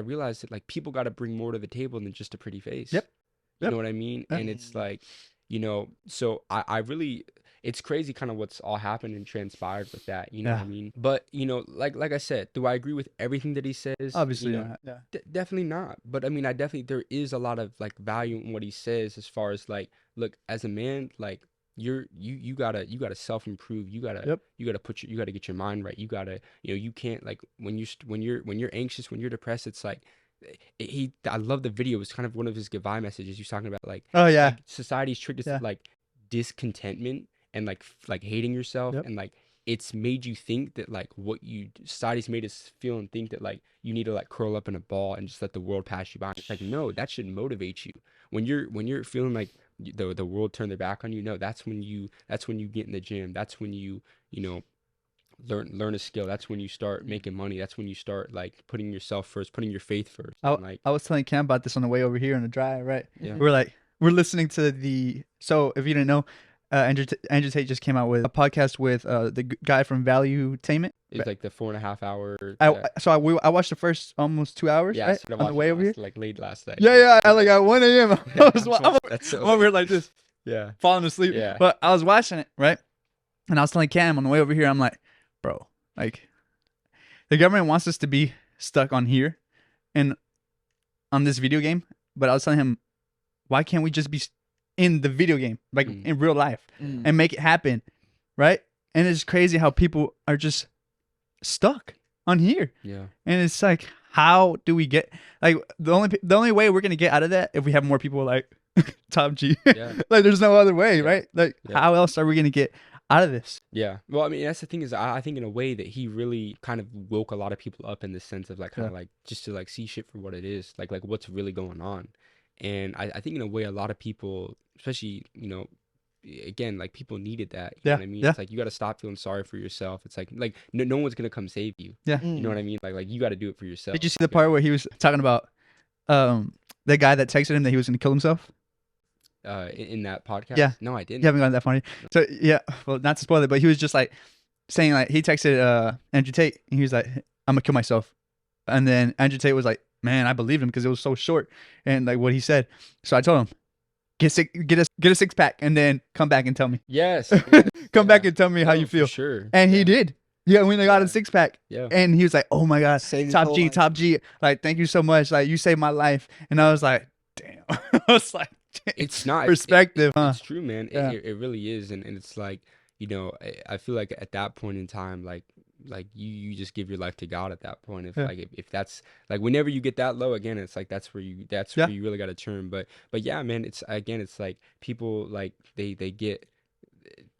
realize that like people gotta bring more to the table than just a pretty face. Yep. You Yep. know what I mean? Yeah. And it's like, you know, so I really, it's crazy kind of what's all happened and transpired with that. You know what I Yeah. mean? But you know, like I said, do I agree with everything that he says? Obviously, You know, not. Yeah. definitely not. But I mean, there is a lot of like value in what he says as far as like, look, as a man, like you gotta self improve. You gotta Yep. you gotta get your mind right. You gotta, you know, you can't like when you're anxious, when you're depressed, it's like I love the video. It was kind of one of his goodbye messages. He's talking about like, Oh yeah. like society's tricked us Yeah. to like discontentment and like hating yourself, Yep. and like it's made you think that like society's made us feel and think that like you need to like curl up in a ball and just let the world pass you by. It's like, no, that should motivate you when you're feeling like the world turned their back on you. No, that's when you get in the gym. That's when you know, learn a skill. That's when you start making money. That's when you start like putting yourself first, putting your faith first. And, like, I was telling Cam about this on the way over here on the drive, right? Yeah. We're listening to so if you didn't know, Andrew Tate just came out with a podcast with the guy from Valuetainment. it's like the 4.5 hour. I watched the first almost 2 hours, Yeah, I right? started On the watching way it over here. like late last night. Yeah, I like at 1 a.m. I was, That's so I'm over here like this, Yeah. falling asleep. Yeah. But I was watching it, right? And I was telling Cam on the way over here, I'm like, bro, like the government wants us to be stuck on here and on this video game. But I was telling him, why can't we just be in the video game, like in real life, and make it happen, right? And it's crazy how people are just stuck on here. Yeah. And it's like, how do we get like the only way we're gonna get out of that if we have more people like Top G. Yeah. Like there's no other way, right? Like Yeah. how else are we gonna get out of this? Yeah. Well, I mean, that's the thing is, I think in a way that he really kind of woke a lot of people up in the sense of like kind of like just to like see shit for what it is, like what's really going on. And I think in a way, a lot of people, especially, you know, again, like people needed that. You know what I mean? Yeah. It's like you got to stop feeling sorry for yourself. It's like no one's gonna come save you. Yeah. You know what I mean? Like you got to do it for yourself. Did you see the part where he was talking about the guy that texted him that he was gonna kill himself? In that podcast? Yeah. No, I didn't. You haven't gotten that funny. So yeah, well, not to spoil it, but he was just like, saying like he texted Andrew Tate and he was like, I'm gonna kill myself. And then Andrew Tate was like, man, I believed him because it was so short and like what he said. So I told him, get a 6-pack and then come back and tell me. Yes. Come back and tell me how you feel. Sure. And he did. Yeah, we got a 6-pack. Yeah. And he was like, oh my God, Saved his top whole G, life. top G. Like, thank you so much. Like, you saved my life. And I was like, damn. I was like, damn. It's not Perspective, huh? It's true, man. Yeah. It really is. And it's like, you know, I feel like at that point in time, like you just give your life to God at that point. If Yeah. like if that's like whenever you get that low again, it's like that's where you really got to turn. But yeah, man, it's like people like they get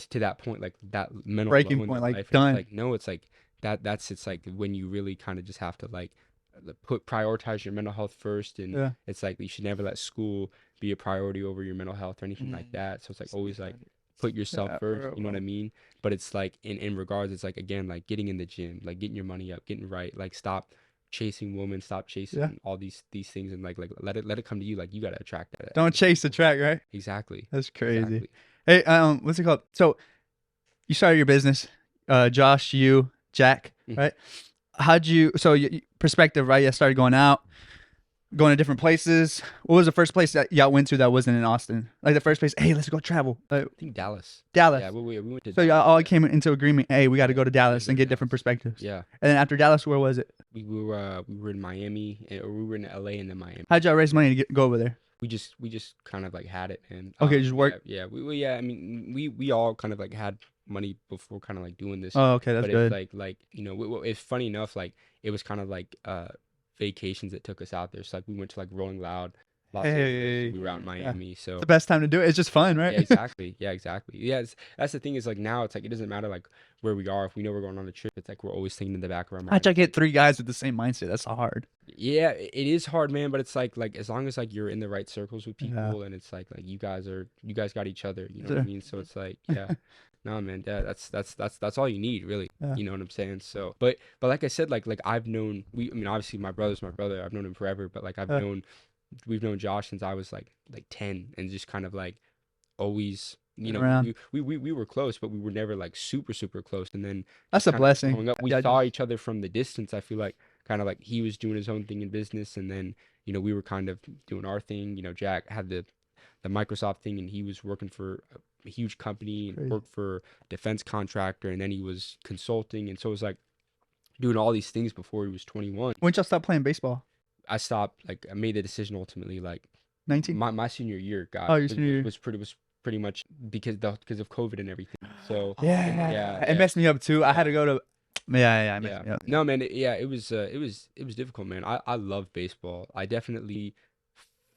to that point, like that mental Breaking low in point, their like, life, and done. it's like no, it's like it's like when you really kind of just have to like prioritize your mental health first, and Yeah. it's like you should never let school be a priority over your mental health or anything like that. So it's like always like put yourself Yeah, first, bro. you know what I mean? But it's like in regards, it's like again, like getting in the gym, like getting your money up, getting right, like stop chasing women, stop chasing Yeah. all these things, and like let it come to you. Like you gotta attract that. Don't chase the track, right? Exactly. That's crazy. Exactly. Hey, what's it called? So you started your business, Josh, you, Jack, Mhm. right? How'd you, so perspective, right? You started going out, going to different places. What was the first place that y'all went to that wasn't in Austin? Like the first place, hey, let's go travel. Like, I think Dallas. Dallas. Yeah, we went to. So y'all Dallas, all yeah. came into agreement, hey, we got to go to Dallas go and to get different perspectives. Yeah, And then after Dallas, where was it? we were in Miami, or we were in LA and then Miami. How'd y'all raise money to go over there? We just kind of like had it, and Okay, just work? Yeah, I mean, we all kind of like had money before kind of like doing this. Oh, okay, that's but good. it's like you know, it's funny enough, like it was kind of like vacations that took us out there. So like we went to like Rolling Loud, Los Hey. Angeles, we were out in Miami. So The best time to do it. It's just fun, right? yeah, exactly. Yeah, exactly. Yeah, that's the thing is like now it's like it doesn't matter like where we are. If we know we're going on a trip, it's like we're always thinking in the back of our mind. How'd y'all get 3 guys with the same mindset? That's hard. Yeah, it is hard, man, but it's like as long as like you're in the right circles with people, Yeah. and it's like you guys got each other, you know Sure. what I mean? So it's like, yeah. No, man, yeah, that's all you need, really. Yeah. You know what I'm saying? So, but like I said, like I've known I mean, obviously my brother's my brother. I've known him forever, but like we've known Josh since I was like 10, and just kind of like always, you know, Around. we were close, but we were never like super close. And then That's a kinda blessing. growing up, we Yeah, saw each other from the distance. I feel like kind of like he was doing his own thing in business, and then you know we were kind of doing our thing. You know, Jack had the Microsoft thing, and he was working for a huge company and Crazy. worked for a defense contractor, and then he was consulting, and so it was like doing all these things before he was 21. When y'all stop playing baseball? I stopped. Like I made the decision ultimately, like 19? my senior year. Oh, your senior year. was pretty much because of COVID and everything. So Yeah. yeah, It messed me up too. I had to go to. Yeah, it messed yeah. me up. No, man. It was difficult, man. I love baseball. I definitely,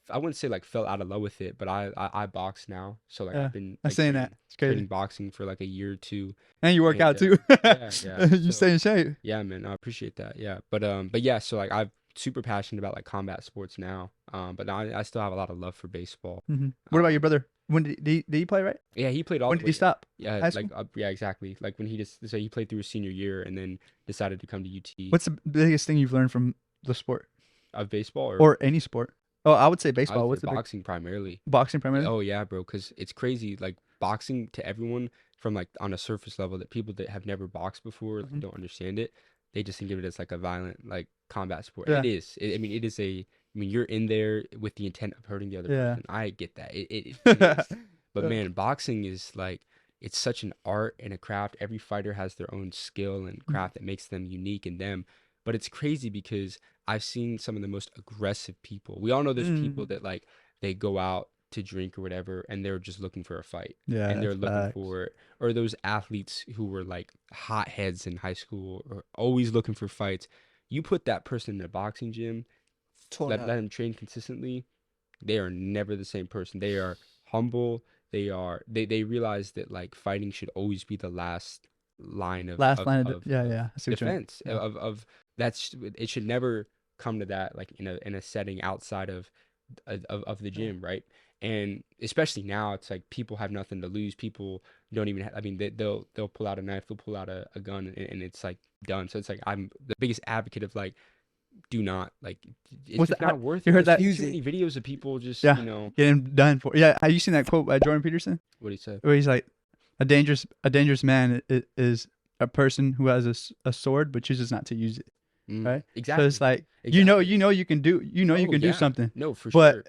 I wouldn't say like fell out of love with it, but I box now. So like Yeah, I've been I'm like, saying that. It's training crazy. boxing for like a year or two. And you work And, out too. yeah, You so- stay in shape. Yeah, man. I appreciate that. Yeah, but yeah. So like I'm super passionate about like combat sports now. But I still have a lot of love for baseball. What about your brother? When did he play, right? Yeah, he played all. When the did he way- stop? Yeah, High like yeah, exactly. Like when so he played through his senior year and then decided to come to UT. What's the biggest thing you've learned from the sport Of baseball or any sport? Oh, I would say I baseball. would What's say the boxing primarily. boxing primarily? Oh yeah, bro, because it's crazy. Like boxing to everyone from like on a surface level, that people that have never boxed before like, Mhm. don't understand it. They just think of it as like a violent like combat sport. Yeah. It is. I mean, it is a. I mean, you're in there with the intent of hurting the other Yeah. person. I get that. It is. But man, boxing is like it's such an art and a craft. Every fighter has their own skill and craft that makes them unique in them. But it's crazy because I've seen some of the most aggressive people. We all know there's people that like they go out to drink or whatever and they're just looking for a fight. Yeah, And they're that's looking facts. for or those athletes who were like hotheads in high school or always looking for fights. You put that person in a boxing gym, Torn let up. them train consistently, they are never the same person. They are humble. They realize that like fighting should always be the last line of Last of, line of, of yeah. I see what you mean. defense Yeah. of that's it should never come to that like in a setting outside of the gym, right? And especially now it's like people have nothing to lose. People don't even I mean they'll pull out a knife, they'll pull out a gun, and it's like done. So it's like I'm the biggest advocate of like do not like it's What's just that- not worth you it. heard There's that- too many videos of people just Yeah. you know Getting done for. Yeah, have you seen that quote by Jordan Peterson what do you say? where he's like, a dangerous man is a person who has a sword but chooses not to use it, right? Exactly. So it's like Exactly. you can do Oh, do yeah. something, No, for but sure.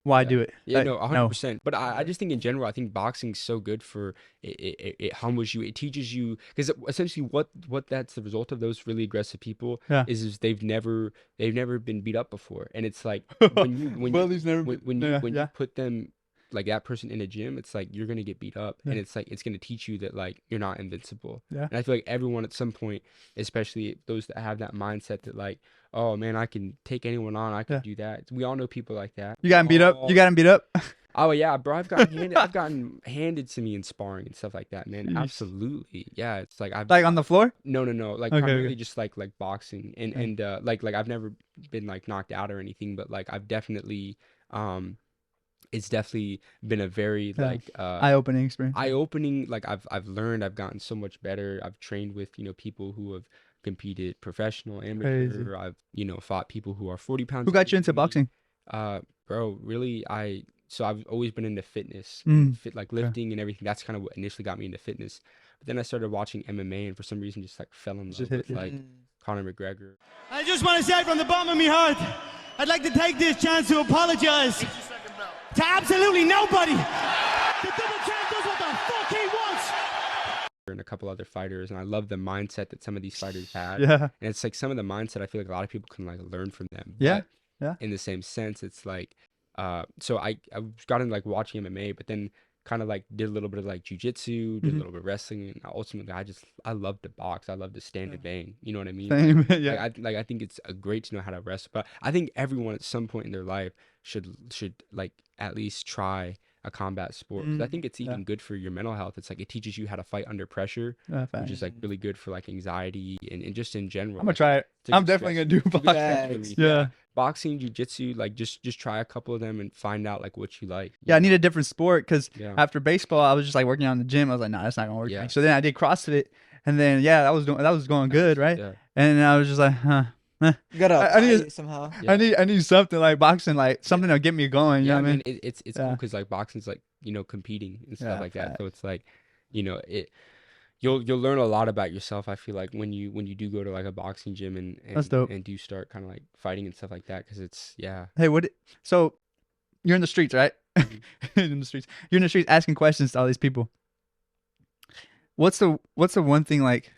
why Yeah. do it? Yeah, Like, no, no. 100%. But I just think in general, I think boxing's so good for it humbles you. It teaches you because essentially what that's the result of those really aggressive people Yeah. is they've never been beat up before, and it's like when Bully's never when been- you yeah. put them like that person in a gym, it's like you're gonna get beat up, and Yeah. it's like it's gonna teach you that like you're not invincible. Yeah. And I feel like everyone at some point, especially those that have that mindset that like, oh man, I can take anyone on, I can Yeah. do that. We all know people like that. You got him beat up. All- You got him beat up. Oh yeah, bro. I've gotten handed to me in sparring and stuff like that, man. Jeez. Absolutely. Yeah, it's like I've Like on the floor. no. Like Okay, primarily okay. just like boxing and Okay. and like I've never been like knocked out or anything, but like I've definitely it's definitely been a very Yeah. like Eye-opening experience. eye-opening. Like I've learned, I've gotten so much better. I've trained with people who have competed professional, amateur. Crazy. I've fought people who are 40 pounds. Who got you heavier into than me. boxing? Bro, really, so I've always been into fitness, Mm, like okay. lifting and everything. That's kind of what initially got me into fitness. But then I started watching MMA, and for some reason, just like fell in Just love hit with it. like Conor McGregor. I just want to say from the bottom of my heart, I'd like to take this chance to apologize to absolutely nobody. The double champ does what the fuck he wants. And a couple other fighters, and I love the mindset that some of these fighters had. Yeah. And it's like some of the mindset I feel like a lot of people can like learn from them. Yeah, But yeah. in the same sense, it's like, so I got into like watching MMA, but then kind of like did a little bit of like jujitsu, did a Mhm. little bit of wrestling, and ultimately I love to box. I love to stand and bang. You know what I mean? Same. Yeah. Like I think it's great to know how to wrestle, but I think everyone at some point in their life should like at least try a combat sport. 'Cause I think it's yeah. even good for your mental health. It's like it teaches you how to fight under pressure, which Facts. is like really good for like anxiety and just in general. I'm gonna like, try it. it's a I'm good definitely stress- gonna do it's a good boxing. stress relief. Yeah. Boxing, jujitsu, like just try a couple of them and find out like what you like. Yeah, I need a different sport because Yeah. after baseball, I was just like working out in the gym. I was like, nah, that's not gonna work. Yeah. So then I did CrossFit, and then that was going good, right? Yeah. And then I was just like, huh. You gotta I apply need- it somehow. Yeah. I need something like boxing, like something that'll get me going. You Yeah, know what I mean? it's cool Yeah. because like boxing's like competing and stuff Yeah, like that. facts. So it's like you'll learn a lot about yourself. I feel like when you do go to like a boxing gym and That's dope. and do start kind of like fighting and stuff like that because it's Hey, so you're in the streets, right? Mhm. in the streets, you're in the streets asking questions to all these people. What's the one thing like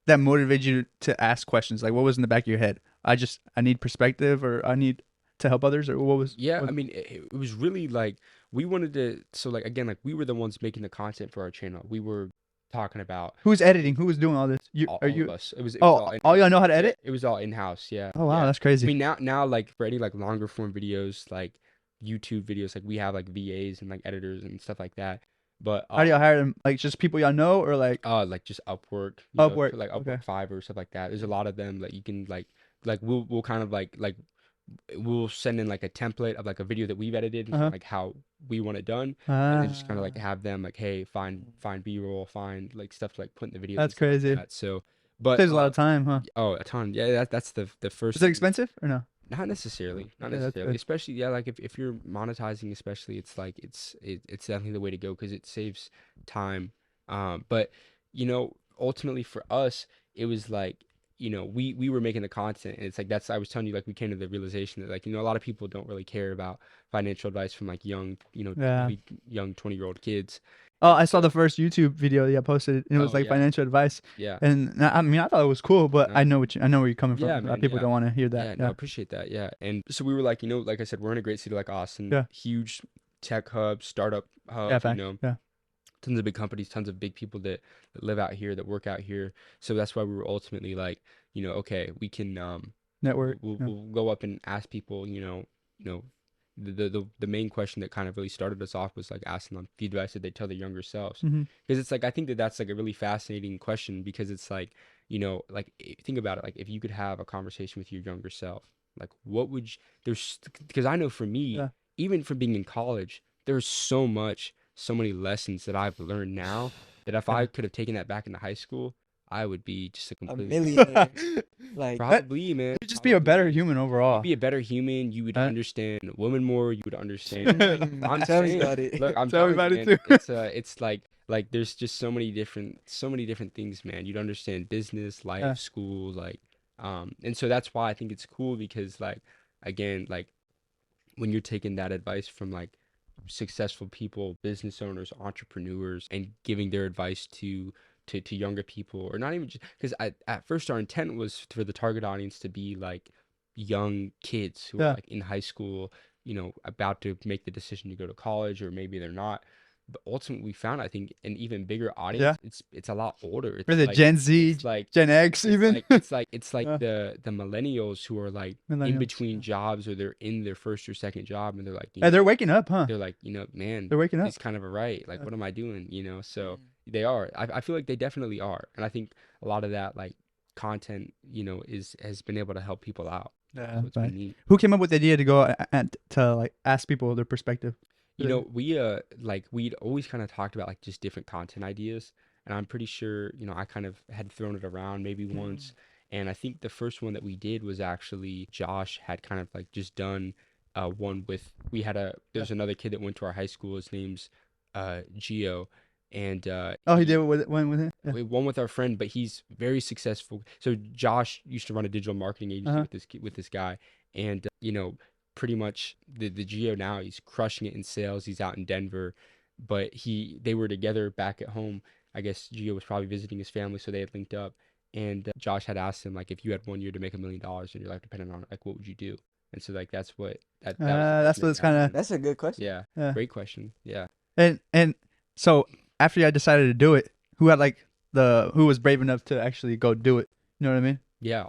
that motivated you to ask questions? Like, what was in the back of your head? I need perspective, or I need to help others, or what was? Yeah, what- I mean, it was really like we wanted to. So like again, like we were the ones making the content for our channel. We were talking about Who's editing? Who was doing all this? You all are of you? us. It was Oh, all all y'all know how to edit? It was all in house. Yeah. Oh wow, yeah. that's I crazy. mean now like for any like longer form videos, like YouTube videos, like we have like VAs and like editors and stuff like that. But How do y'all hire them? Like just people y'all know, or like? like just Upwork, you know, Upwork, for, like Upwork okay. Fiverr or stuff like that. There's a lot of them that you can like we'll kind of like we'll send in like a template of like a video that we've edited and Uh-huh. like how we want it done, and then just kind of like Ah, have them like, hey, find B-roll, find like stuff to like put in the video. That's crazy. So, but saves a lot of time, huh? oh, a ton. Yeah, that's the first. Is it expensive or no? Not necessarily, not Yeah, that's necessarily. good. Especially, yeah, like if you're monetizing, especially, it's like it's definitely the way to go because it saves time. But ultimately for us, it was like we were making the content, and it's like I was telling you, like we came to the realization that like a lot of people don't really care about financial advice from like young Yeah. young 20-year-old kids. Oh, I saw the first YouTube video that I posted, and it was Oh, like yeah. financial advice. Yeah. And I mean, I thought it was cool, but Yeah. I know where you're coming from. Yeah, A lot of man, people yeah. don't want to hear Yeah, that. no, I Yeah. appreciate that. Yeah. And so we were like, like I said, we're in a great city like Austin. Yeah. Huge tech hub, startup hub, Yeah, fact. Yeah. tons of big companies, tons of big people that live out here, that work out here. So that's why we were ultimately like, okay, we can Network. we'll, yeah. we'll go up and ask people, the main question that kind of really started us off was like asking them the advice that they tell their younger selves. Mhm. Because it's like I think that's like a really fascinating question because it's like like think about it, like if you could have a conversation with your younger self, like what would because I know for me, Yeah. even from being in college, there's so many lessons that I've learned now that if I could have taken that back into high school, I would be just a A completely millionaire. Like, probably, man. You'd just be a better Probably. human overall. Be a better human. You would Uh, understand women more. You would understand. I'm tell me saying, about it. look, I'm Tell me telling about you, it man, too. it's like there's just so many different things, man. You'd understand business, life, Yeah. school, like, and so that's why I think it's cool because, like, again, like when you're taking that advice from like successful people, business owners, entrepreneurs, and giving their advice to younger people, or not even just because at first our intent was for the target audience to be like young kids who are Yeah. like in high school, about to make the decision to go to college, or maybe they're not. But ultimately, we found, I think, an even bigger audience. It's a lot older. For It's the like Gen Z, it's like Gen X, even. it's like Yeah. the millennials who are like in Millennials, between jobs, or they're in their first or second job, and they're like, Yeah, they're waking up, huh? they're like, man, They're waking up. he's kind of right. Like, Yeah. what am I doing? So they are. I feel like they definitely are, and I think a lot of that like content, has been able to help people out. Yeah, So it's been neat. Who came up with the idea to go and to like ask people their perspective? We'd always kind of talked about like just different content ideas, and I'm pretty sure, I kind of had thrown it around maybe once, and I think the first one that we did was actually Josh had kind of like just done one with, there's another kid that went to our high school. His name's Gio, and Oh, he did one with him. Yeah. we one with our friend, but he's very successful. So Josh used to run a digital marketing agency Uh-huh. with this guy, and pretty much the Geo now, he's crushing it in sales. He's out in Denver, but they were together back at home. I guess Geo was probably visiting his family, so they had linked up. And Josh had asked him, like, if you had 1 year to make $1 million and your life depended on it, like, what would you do? And so like that's what that was the That's question what it's that we kinda- asked him. That's a good question. Yeah, Yeah. great question. Yeah. And so after you decided to do it, who had like who was brave enough to actually go do it? You know what I mean? Yeah,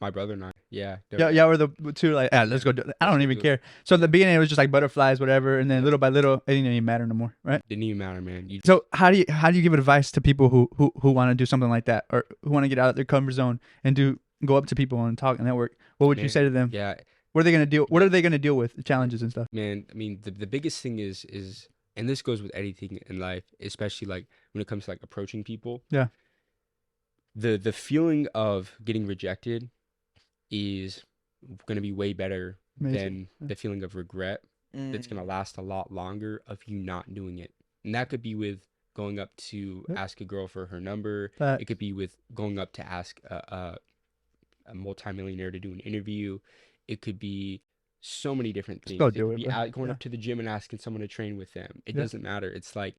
my brother and I. Yeah. Yeah, we're the two like, let's go do it. I don't Let's even do it. care. So at the beginning it was just like butterflies, whatever, and then little by little it didn't even matter no more, right? Didn't even matter, man. You So how do you give advice to people who want to do something like that, or who want to get out of their comfort zone and go up to people and talk and network? What would you Man, say to them? Yeah, What are they gonna deal with? The challenges and stuff. man. I mean, the biggest thing is, and this goes with anything in life, especially like when it comes to like approaching people. Yeah. The feeling of getting rejected is gonna be way better Amazing. than the feeling of regret. That's gonna last a lot longer of you not doing it, and that could be with going up to Yep. ask a girl for her number. Facts. It could be with going up to ask a multimillionaire to do an interview. It could be so many different things. go It do could it, be bro. going Yeah. up to the gym and asking someone to train with them. It Yeah. doesn't matter. It's like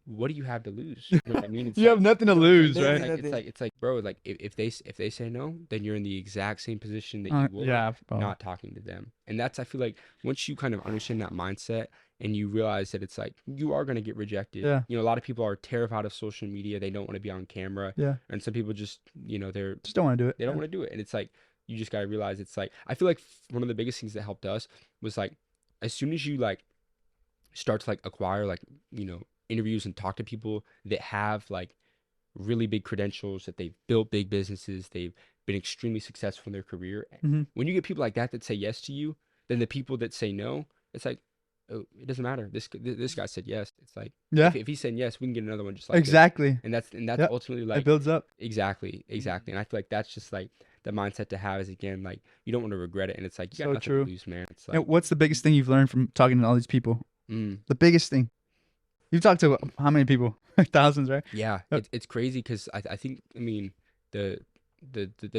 what do you have to lose? You know what I mean? It's You have like, nothing to lose, Nothing. right? it's like, bro, like if they say no, then you're in the exact same position that you were Yeah, bro. not talking to them. And that's, I feel like, once you kind of understand that mindset and you realize that it's like you are going to get rejected. Yeah. A lot of people are terrified of social media. They don't want to be on camera. Yeah. And some people just, they're Just don't want to do it. they don't want to do it. And it's like you just got to realize, it's like, I feel like one of the biggest things that helped us was like, as soon as you like start to like acquire like, interviews and talk to people that have like really big credentials, that they've built big businesses, they've been extremely successful in their career. Mhm. When you get people like that say yes to you, then the people that say no, it's like, oh, it doesn't matter. This guy said yes. It's like, Yeah. if he's saying yes, we can get another one just like this. Exactly. And that's Yep. ultimately It like builds up. exactly. And I feel like that's just like the mindset to have, is, again, like you don't want to regret it, and it's like you got So nothing true. to lose, man. It's And like what's the biggest thing you've learned from talking to all these people? The biggest thing. You've talked to how many people? Thousands, right? yeah, Yep. it's crazy because I think, I mean, the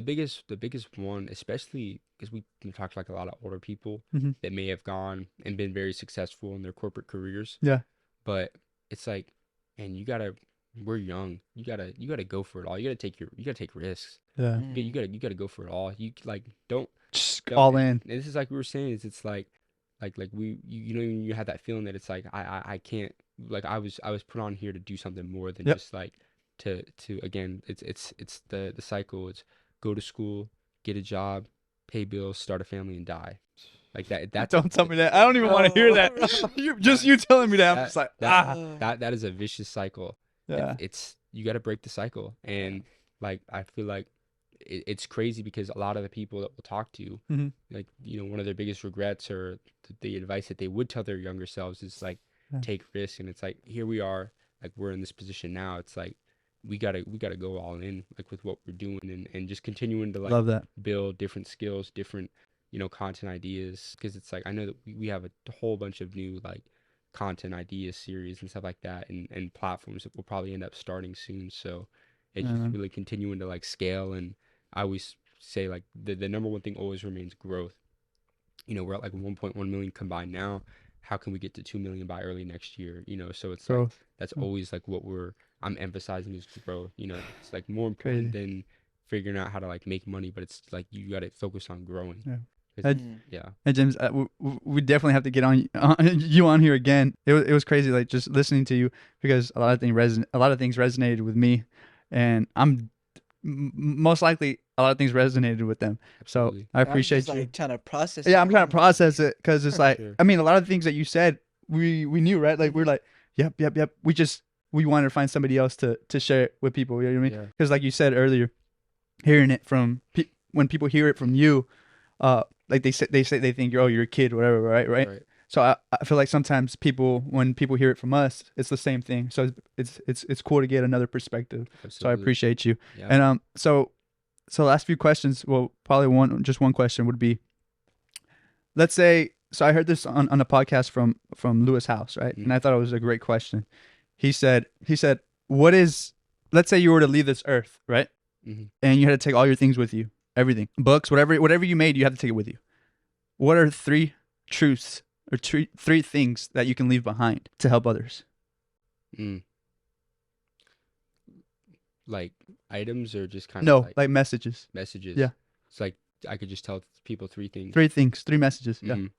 biggest one, especially because we talked to like a lot of older people Mhm. that may have gone and been very successful in their corporate careers. Yeah. But it's like, and we're young. You gotta go for it all. You gotta take risks. Yeah. You gotta go for it all. You like don't Just don't- all in. And this is like we were saying, is it's like you had that feeling that it's like I can't, like I was put on here to do something more than Yep. just like to again, it's the cycle. It's go to school, get a job, pay bills, start a family, and die. Like that's Don't tell me that. I don't even want to hear that. You telling me that. I'm just like, that is a vicious cycle. Yeah. It's you got to break the cycle. And like I feel like it's crazy because a lot of the people that we'll talk to, Mhm. like, one of their biggest regrets, or the advice that they would tell their younger selves, is like Yeah. take risks. And it's like, here we are, like we're in this position now. It's like we gotta go all in like with what we're doing and just continuing to like Love that. build different skills, different, you know, content ideas. Because it's like I know that we have a whole bunch of new like content ideas, series and stuff like that, and platforms that will probably end up starting soon. So it's Yeah, just man. really continuing to like scale. And I always say like the number one thing always remains growth. You know, we're at like 1.1 million combined now. How can we get to 2 million by early next year? You know, so it's like Growth. that's always like what I'm emphasizing is growth. You know, it's like more important than figuring out how to like make money, but it's like you got to focus on growing. Yeah. 'Cause- Mm. yeah. Hey James, we definitely have to get you on here again. It was crazy, like just listening to you, because a lot of things resonated with me, and most likely a lot of things resonated with them. So Absolutely. I appreciate I'm you. just, like, trying to process. Yeah, I'm trying to process it because it's like Sure. I mean, a lot of the things that you said, we knew, right? Like we're like, yep. We wanted to find somebody else to share it with people. You know what I mean? Yeah. Because like you said earlier, hearing it from when people hear it from you, like they say they think you're a kid, whatever, right? Right. So I feel like sometimes when people hear it from us, it's the same thing. So it's cool to get another perspective. So I Absolutely. appreciate you. Yeah. And so last few questions. Well, probably one question would be, let's say. So I heard this on a podcast from Lewis House, right? Mhm. And I thought it was a great question. He said, what is, let's say you were to leave this earth, right? Mhm. And you had to take all your things with you, everything, books, whatever you made, you have to take it with you. What are 3 truths or 3 things that you can leave behind to help others? Mm. Like items or just kind No, of like messages. messages. Yeah. It's like I could just tell people 3 things. 3 things, 3 messages. Yeah. Mhm.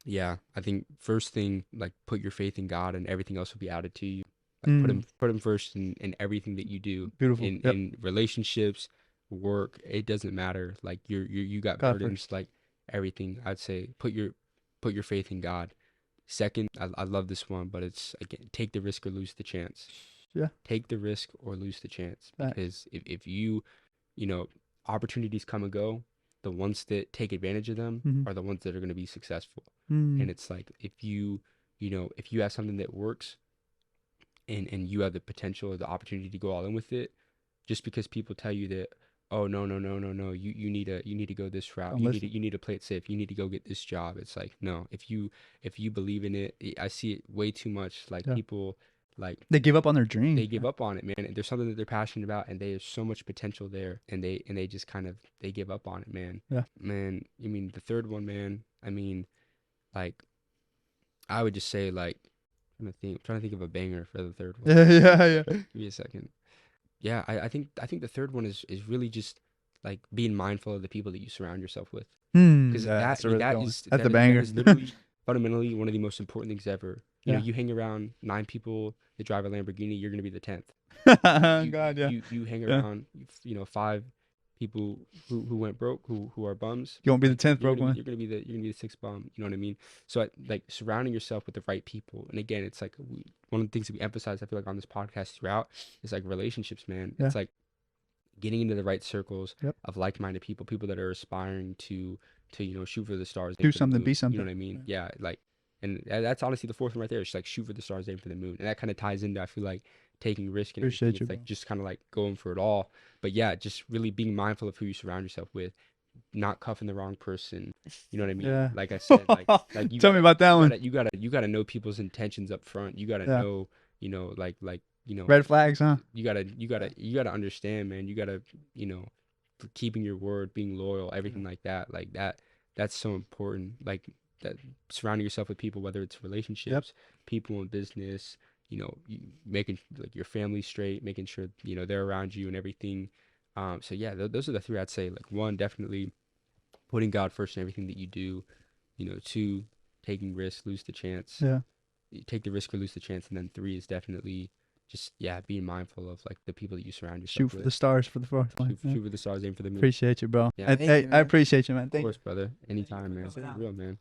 Yeah, I think first thing, like put your faith in God, and everything else will be added to you. Like put him first in everything that you do. Beautiful. In Yep. in relationships, work, it doesn't matter. Like you got God burdens, like everything. I'd say put your faith in God. Second, I love this one, but it's again, take the risk or lose the chance. Yeah. Take the risk or lose the chance. Facts. Because if you know, opportunities come and go, the ones that take advantage of them Mhm. are the ones that are going to be successful. Mm. And it's like if you have something that works and you have the potential or the opportunity to go all in with it, just because people tell you that, oh no, you need to go this route, Don't you need to play it safe, you need to go get this job. It's like, no, if you believe in it, I see it way too much. Like Yeah. people, like They give up on their dream. they give up on it, man. And there's something that they're passionate about, and there's so much potential there, and they just kind of they give up on it, man. Yeah. Man, I mean the third one, man. I mean, like, I would just say like, I'm trying to think of a banger for the third one. Yeah. Give me a second. Yeah, I think the third one is really just like being mindful of the people that you surround yourself with. Because That's a that's the banger. That is literally fundamentally one of the most important things ever. You know, Yeah. you hang around 9 people that drive a Lamborghini, you're gonna be the 10th. God, yeah. You hang Yeah. around, 5 people who went broke, who are bums. You won't be the 10th broke one. You're gonna be the 6th bum. You know what I mean? So like surrounding yourself with the right people. And again, it's like one of the things that we emphasize, I feel like on this podcast throughout, is like relationships, man. Yeah. It's like getting into the right circles Yep. of like-minded people that are aspiring to shoot for the stars, Do aim for the something, moon. be You something. know what I mean? Yeah, like, and that's honestly the fourth one right there. It's like shoot for the stars, aim for the moon, and that kind of ties into, I feel like, taking risk and Appreciate everything. you, It's like bro. just kind of like going for it all. But yeah, just really being mindful of who you surround yourself with, not cuffing the wrong person. You know what I mean? Yeah. Like I said, like you Tell me about that one. you gotta know people's intentions up front. You gotta Yeah. know, like Red flags, huh? you gotta understand, man. You gotta, keeping your word, being loyal, everything like that. Like that's so important. Like that, surrounding yourself with people, whether it's relationships, people in business, making like your family straight, making sure they're around you and everything. So yeah, those are the 3 I'd say. Like 1, definitely putting God first in everything that you do. 2, taking risks, lose the chance. Yeah. You take the risk or lose the chance. And then 3 is definitely just being mindful of like the people that you surround yourself Shoot for with. the stars for the 4th one. Shoot, Yeah. shoot for the stars, aim for the moon. Appreciate you, bro. Yeah. Hey, Thank you, I man. appreciate you, man. Of Thank you. course, brother. Anytime, man. Real, man.